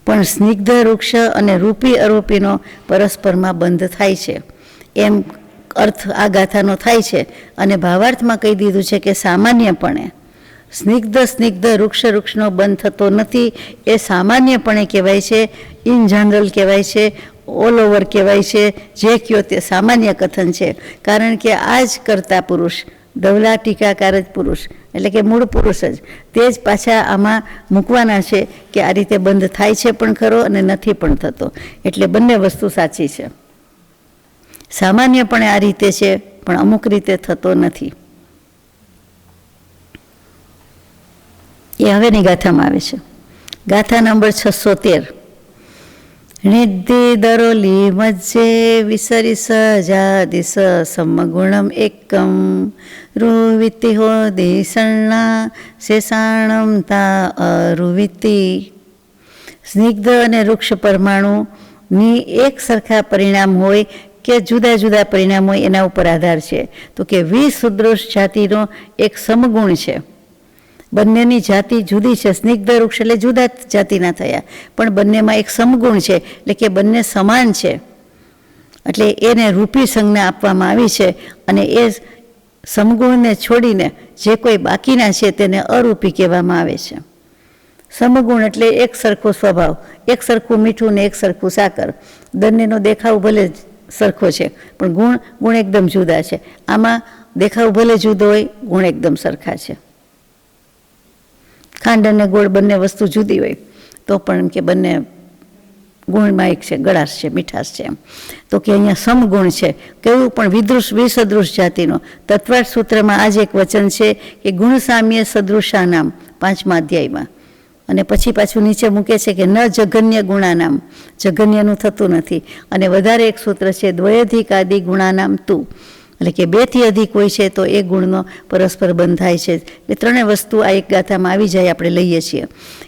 પણ સ્નિગ્ધ વૃક્ષ અને રૂપી અરૂપીનો પરસ્પરમાં બંધ થાય છે. એમ અર્થ આ ગાથાનો થાય છે. અને ભાવાર્થમાં કહી દીધું છે કે સામાન્યપણે સ્નિગ્ધ વૃક્ષનો બંધ થતો નથી, એ સામાન્યપણે કહેવાય છે, ઇન જનરલ કહેવાય છે, ઓલ ઓવર કહેવાય છે. જે કયો તે સામાન્ય કથન છે, કારણ કે આ જ કરતા પુરુષ, ધવલા ટીકાકાર જ પુરુષ એટલે કે મૂળ પુરુષ જ, તે જ પાછા આમાં મૂકવાના છે કે આ રીતે બંધ થાય છે પણ ખરો અને નથી પણ થતો. એટલે બંને વસ્તુ સાચી છે. સામાન્યપણે આ રીતે છે પણ અમુક રીતે થતો નથી. એ હવેની ગાથામાં આવે છે. ગાથા નંબર 613. નિધિ દરોલી મજ્જે વિસરી સજાદિસ સમગુણમ એકમ રૂવિતિ હો દિસણના શેષાણમ તા અરુવિતિ. સ્નિગ્ધ અને વૃક્ષ પરમાણુની એક સરખા પરિણામ હોય કે જુદા જુદા પરિણામ હોય એના ઉપર આધાર છે. તો કે વિસદૃશ જાતિનો એક સમગુણ છે. બંનેની જાતિ જુદી છે. સ્નિગ્ધ વૃક્ષ એટલે જુદા જાતિના થયા, પણ બંનેમાં એક સમગુણ છે, એટલે કે બંને સમાન છે. એટલે એને રૂપી સંજ્ઞા આપવામાં આવી છે, અને એ સમગુણને છોડીને જે કોઈ બાકીના છે તેને અરૂપી કહેવામાં આવે છે. સમગુણ એટલે એક સરખો સ્વભાવ, એક સરખું મીઠું ને એક સરખું સાકર. બંનેનો દેખાવ ભલે સરખો છે પણ ગુણ એકદમ જુદા છે. આમાં દેખાવ ભલે જુદો હોય, ગુણ એકદમ સરખા છે. ખાંડ અને ગોળ બંને વસ્તુ જુદી હોય તો પણ કે બંને ગુણમાં એક છે, ગળાશ છે, મીઠાશ છે. એમ તો કે અહીંયા સમગુણ છે. કેવું? પણ વિસદૃશ જાતિનો. તત્વાર્થ સૂત્રમાં આ જ એક વચન છે કે ગુણ સામ્ય સદૃશા નામ, 5મા અધ્યાયમાં. અને પછી પાછું નીચે મૂકે છે કે ન જઘન્ય ગુણાનામ, જઘન્યનું થતું નથી. અને વધારે એક સૂત્ર છે દ્વયધિકાદિ ગુણાનામ તું, એટલે કે 2થી અધિક હોય છે તો એ ગુણનો પરસ્પર બંધ થાય છે. એટલે ત્રણેય વસ્તુ આ એક ગાથામાં આવી જાય. આપણે લઈએ છીએ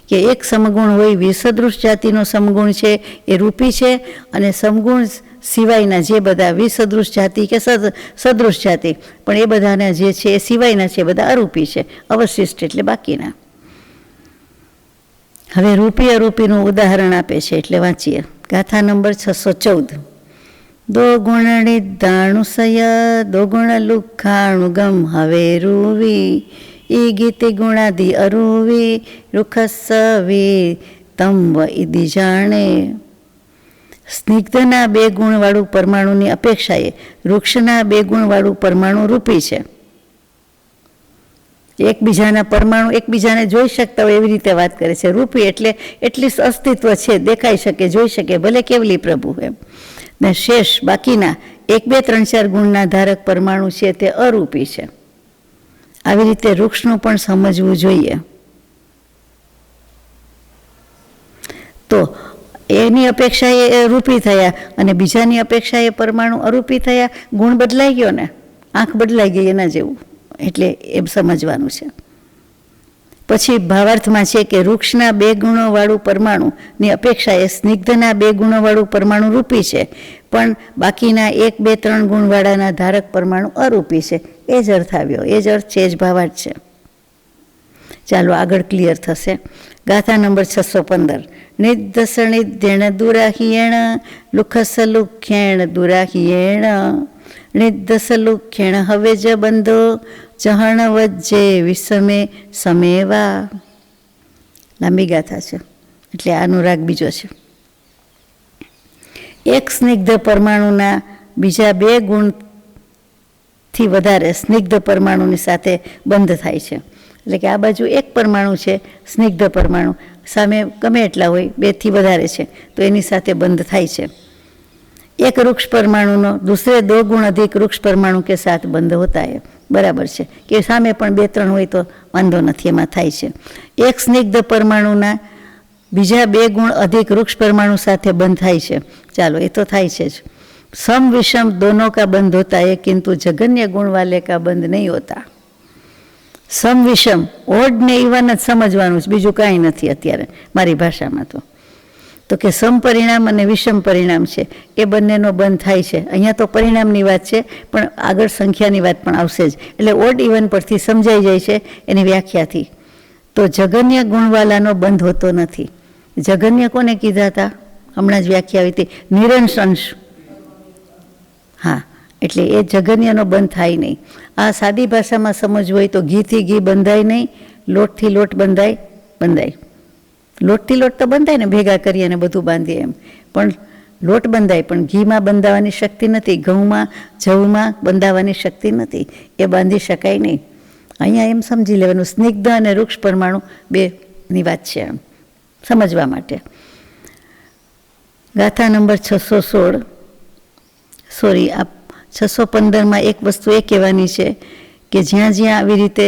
કે એક સમગુણ હોય, વિસદૃશ જાતિનો સમગુણ છે, એ રૂપી છે, અને સમગુણ સિવાયના જે બધા વિસદૃશ જાતિ કે સદૃશ જાતિ, પણ એ બધાના જે છે એ સિવાયના છે બધા અરૂપી છે, અવશિષ્ટ એટલે બાકીના. હવે રૂપી અરૂપીનું ઉદાહરણ આપે છે એટલે વાંચીએ. ગાથા નંબર 614. દો ગુણ નિધાણુસય દો ગુણ લુખાણુ ગમ હવે રૂવી ઈ ગીતિ ગુણાદિ અરૂવી રૂખસવી તમ ઇદી જાણે. સ્નિગ્ધના 2 ગુણવાળું પરમાણુની અપેક્ષાએ વૃક્ષના 2 ગુણવાળું પરમાણુ રૂપી છે. એકબીજાના પરમાણુ એકબીજાને જોઈ શકતા હોય એવી રીતે વાત કરે છે. રૂપી એટલે એટલીસ્ટ અસ્તિત્વ છે, દેખાઈ શકે, જોઈ શકે, ભલે કેવલી પ્રભુ એમ. ને શેષ બાકીના 1, 2, 3, 4 ગુણના ધારક પરમાણુ છે તે અરૂપી છે. આવી રીતે વૃક્ષનું પણ સમજવું જોઈએ. તો એની અપેક્ષાએ રૂપી થયા અને બીજાની અપેક્ષાએ પરમાણુ અરૂપી થયા. ગુણ બદલાઈ ગયો ને, આંખ બદલાઈ ગઈ એના જેવું. એટલે એમ સમજવાનું છે. પછી ભાવાર્થમાં છે કે વૃક્ષના 2 ગુણોવાળું પરમાણુની અપેક્ષાએ સ્નિગ્ધના 2 ગુણોવાળું પરમાણુ રૂપી છે, પણ બાકીના 1, 2, 3 ગુણવાળાના ધારક પરમાણુ અરૂપી છે. એ જ અર્થ આવ્યો, એ જ અર્થ છે, એ જ ભાવાર્થ છે. ચાલો આગળ ક્લિયર થશે. ગાથા નંબર 615. નિર્દસણિધ્યણ દુરાહિયેણ લુખસલુખ્યેણ દુરાહિયેણ નિર્દસલુખ્યેણ હવે જ બંધો ચહણ વજ્જે વિષમે સમેવા. લાંબી ગાથા છે એટલે અનુરાગ બીજો છે. એક સ્નિગ્ધ પરમાણુના બીજા 2 ગુણથી વધારે સ્નિગ્ધ પરમાણુની સાથે બંધ થાય છે. એટલે કે આ બાજુ 1 પરમાણુ છે સ્નિગ્ધ પરમાણુ, સામે ગમે એટલા હોય 2 થી વધારે છે તો એની સાથે બંધ થાય છે. એક વૃક્ષ પરમાણુનો दूसरे 2 गुण अधिक वृक्ष परमाणु के साथ બંધ હોતા है. બરાબર છે કે સામે પણ 2, 3 હોય તો વાંધો નથી, એમાં થાય છે. એક સ્નિગ્ધ પરમાણુના બીજા 2 ગુણ અધિક વૃક્ષ પરમાણુ સાથે બંધ થાય છે. ચાલો એ તો થાય છે જ. સમ વિષમ दोनों का बंध होता है किंतु जगन्य गुण वाले का बंध नहीं होता. સમ વિષમ ઓડ ને ઇવન જ સમજવાનું છે, બીજું કાંઈ નથી અત્યારે મારી ભાષામાં. તો કે સમ પરિણામ અને વિષમ પરિણામ છે એ બંનેનો બંધ થાય છે. અહીંયા તો પરિણામની વાત છે પણ આગળ સંખ્યાની વાત પણ આવશે જ. એટલે ઓડ ઇવન પરથી સમજાઈ જાય છે એની વ્યાખ્યાથી. તો જગન્ય ગુણવાલાનો બંધ હોતો નથી. જગન્ય કોને કીધા હતા? હમણાં જ વ્યાખ્યા આવી હતી, નિરંશ અંશ. હા, એટલે એ જગન્યનો બંધ થાય નહીં. આ સાદી ભાષામાં સમજવું હોય તો ઘીથી ઘી બંધાય નહીં, લોટથી લોટ બંધાય. લોટથી લોટ તો બંધાય ને, ભેગા કરીએ અને બધું બાંધીએ એમ, પણ લોટ બંધાય પણ ઘીમાં બંધાવાની શક્તિ નથી, ઘઉંમાં જવમાં બંધાવાની શક્તિ નથી, એ બાંધી શકાય નહીં. અહીંયા એમ સમજી લેવાનું સ્નિગ્ધ અને વૃક્ષ પરમાણુ 2ની વાત છે એમ સમજવા માટે. ગાથા નંબર 616 સોરી આ 615માં એક વસ્તુ એ કહેવાની છે કે જ્યાં જ્યાં આવી રીતે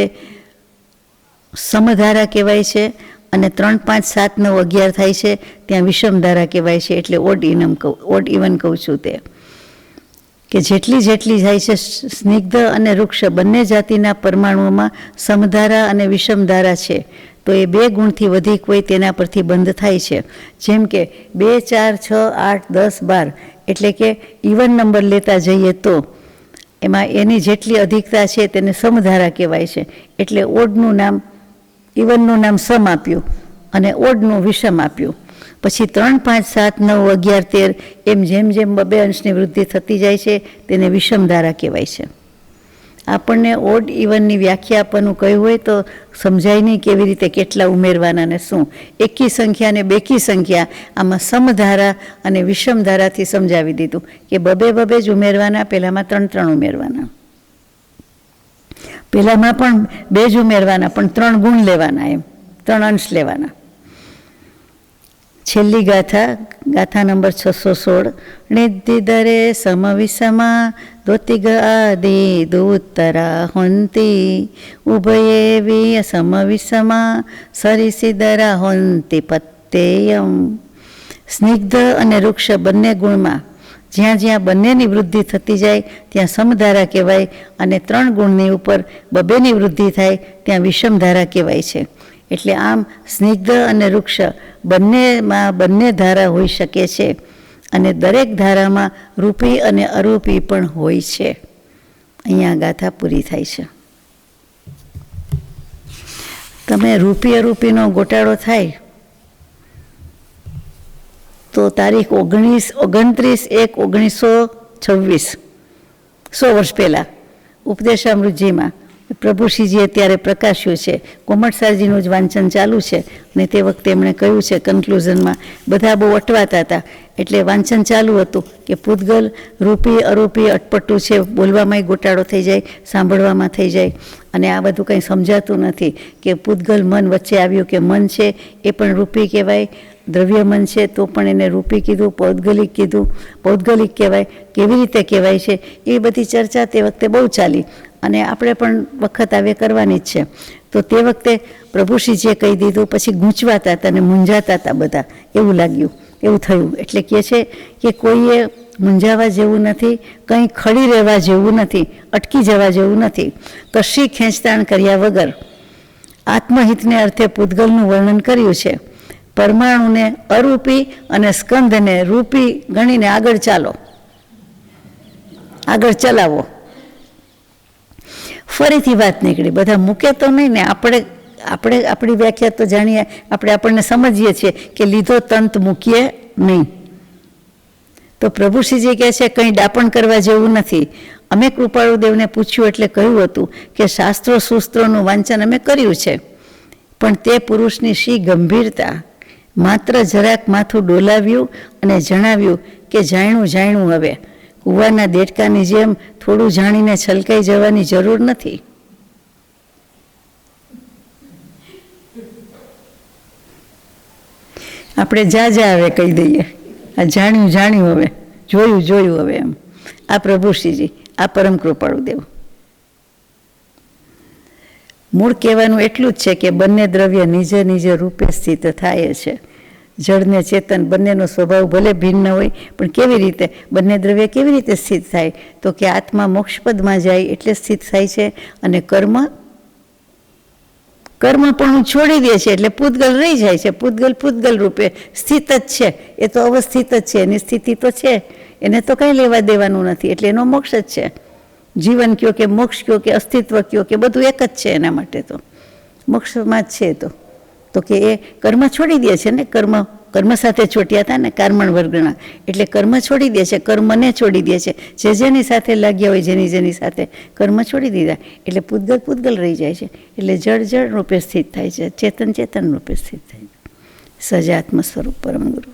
સમધારા કહેવાય છે અને 3, 5, 7, 9, 11 થાય છે ત્યાં વિષમધારા કહેવાય છે. એટલે ઓડ ઇવન કહું છું તે કે જેટલી જાય છે સ્નિગ્ધ અને વૃક્ષ બંને જાતિના પરમાણુઓમાં સમધારા અને વિષમધારા છે તો એ 2 ગુણથી વધીક હોય તેના પરથી બંધ થાય છે. જેમ કે 2, 4, 6, 8, 10, 12 એટલે કે ઇવન નંબર લેતા જઈએ તો એમાં એની જેટલી અધિકતા છે તેને સમધારા કહેવાય છે. એટલે ઓડનું નામ ઇવનનું નામ સમ આપ્યું અને ઓડનું વિષમ આપ્યું. પછી 3, 5, 7, 9, 11, 13 એમ જેમ 2 અંશની વૃદ્ધિ થતી જાય છે તેને વિષમધારા કહેવાય છે. આપણને ઓડ ઇવનની વ્યાખ્યા આપવાનું કહ્યું હોય તો સમજાય નહીં કેવી રીતે કેટલા ઉમેરવાના ને શું. એકી સંખ્યા ને બેકી સંખ્યા આમાં સમધારા અને વિષમધારાથી સમજાવી દીધું કે 2 જ ઉમેરવાના, પહેલામાં 3 ઉમેરવાના, પહેલામાં પણ 2 જ ઉમેરવાના પણ 3 ગુણ લેવાના, એમ 3 અંશ લેવાના. છેલ્લી ગાથા નંબર 616 નિધિધરે સમવિષમા દોતિગ આદિ દૂતરા હોંતી ઉભયે સમવિષમા સરિસિદરા હોંતી પત્તેયમ. સ્નિગ્ધ અને વૃક્ષ બંને ગુણમાં જ્યાં બંનેની વૃદ્ધિ થતી જાય ત્યાં સમધારા કહેવાય અને 3 ગુણની ઉપર 2ની વૃદ્ધિ થાય ત્યાં વિષમધારા કહેવાય છે. એટલે આમ સ્નિગ્ધ અને વૃક્ષ બંનેમાં બંને ધારા હોઈ શકે છે અને દરેક ધારામાં રૂપી અને અરૂપી પણ હોય છે. અહીંયા ગાથા પૂરી થાય છે. તમે રૂપી અરૂપીનો ગોટાળો થાય તો તારીખ 29/1/1926 100 વર્ષ પહેલાં ઉપદેશામૃતજીમાં પ્રભુશ્રીજીએ ત્યારે પ્રકાશ્યું છે. કોમટસારજીનું જ વાંચન ચાલુ છે અને તે વખતે એમણે કહ્યું છે કન્ક્લુઝનમાં, બધા બહુ અટવાતા હતા એટલે વાંચન ચાલુ હતું કે પૂતગલ રૂપી અરૂપી અટપટું છે, બોલવામાં ગોટાળો થઈ જાય, સાંભળવામાં થઈ જાય અને આ બધું કંઈ સમજાતું નથી કે પૂતગલ મન વચ્ચે આવ્યું કે મન છે એ પણ રૂપી કહેવાય, દ્રવ્ય મન છે તો પણ એને રૂપી કીધું, પૌદ્ગલિક કહેવાય, કેવી રીતે કહેવાય છે એ બધી ચર્ચા તે વખતે બહુ ચાલી અને આપણે પણ વખત આવે કરવાની જ છે. તો તે વખતે પ્રભુશ્રીજીએ કહી દીધું, પછી ગૂંચવાતા હતા અને મૂંઝાતા હતા બધા, એવું લાગ્યું, એવું થયું. એટલે કહે છે કે કોઈએ મૂંઝાવા જેવું નથી, કંઈ ખડી રહેવા જેવું નથી, અટકી જવા જેવું નથી. કશી ખેંચતાણ કર્યા વગર આત્મહિતને અર્થે પૂતગલનું વર્ણન કર્યું છે. પરમાણુને અરૂપી અને સ્કંધને રૂપી ગણીને આગળ ચાલો, આગળ ચલાવો. ફરીથી વાત નીકળી, બધા મૂકે તો નહીં ને, આપણે આપણી વ્યાખ્યા તો જાણીએ, આપણને સમજીએ છીએ કે લીધો તંત મૂકીએ નહીં. તો પ્રભુશ્રીજી કહે છે કંઈ ડાપણ કરવા જેવું નથી. અમે કૃપાળુદેવને પૂછ્યું એટલે કહ્યું હતું કે શાસ્ત્રો સૂસ્ત્રોનું વાંચન અમે કર્યું છે, પણ તે પુરુષની શી ગંભીરતા! માત્ર જરાક માથું ડોલાવ્યું અને જણાવ્યું કે જાણ્યું હવે. કૂવાના દેડકાની જેમ થોડું જાણીને છલકાઈ જવાની જરૂર નથી. આપણે જા હવે કહી દઈએ, આ જાણ્યું હવે, જોયું હવે એમ. આ પ્રભુશ્રીજી, આ પરમ કૃપાળુદેવ. મૂળ કહેવાનું એટલું જ છે કે બંને દ્રવ્ય નિજ રૂપે સ્થિત થાય છે. જળ ને ચેતન બંનેનો સ્વભાવ ભલે ભિન્ન હોય, પણ કેવી રીતે બંને દ્રવ્ય કેવી રીતે સ્થિત થાય? તો કે આત્મા મોક્ષપદમાં જાય એટલે સ્થિત થાય છે અને કર્મ પણ છોડી દે છે એટલે પૂતગલ રહી જાય છે. પૂતગલ રૂપે સ્થિત જ છે, એ તો અવસ્થિત જ છે, એની સ્થિતિ તો છે, એને તો કંઈ લેવા દેવાનું નથી, એટલે એનો મોક્ષ જ છે. જીવન કયો કે મોક્ષ કયો કે અસ્તિત્વ કયો કે બધું એક જ છે એના માટે, તો મોક્ષમાં જ છે. તો કે એ કર્મ છોડી દે છે ને, કર્મ સાથે ચોટ્યા હતા ને કર્મણ વર્ગના, એટલે કર્મ છોડી દે છે, કર્મને છોડી દે છે. જેની સાથે લાગ્યા હોય, જેની સાથે કર્મ છોડી દીધા એટલે પૂતગલ રહી જાય છે. એટલે જળ રૂપે સ્થિત થાય છે, ચેતન રૂપે સ્થિત થાય છે. સજાત્મ સ્વરૂપ પરમ ગુરુ.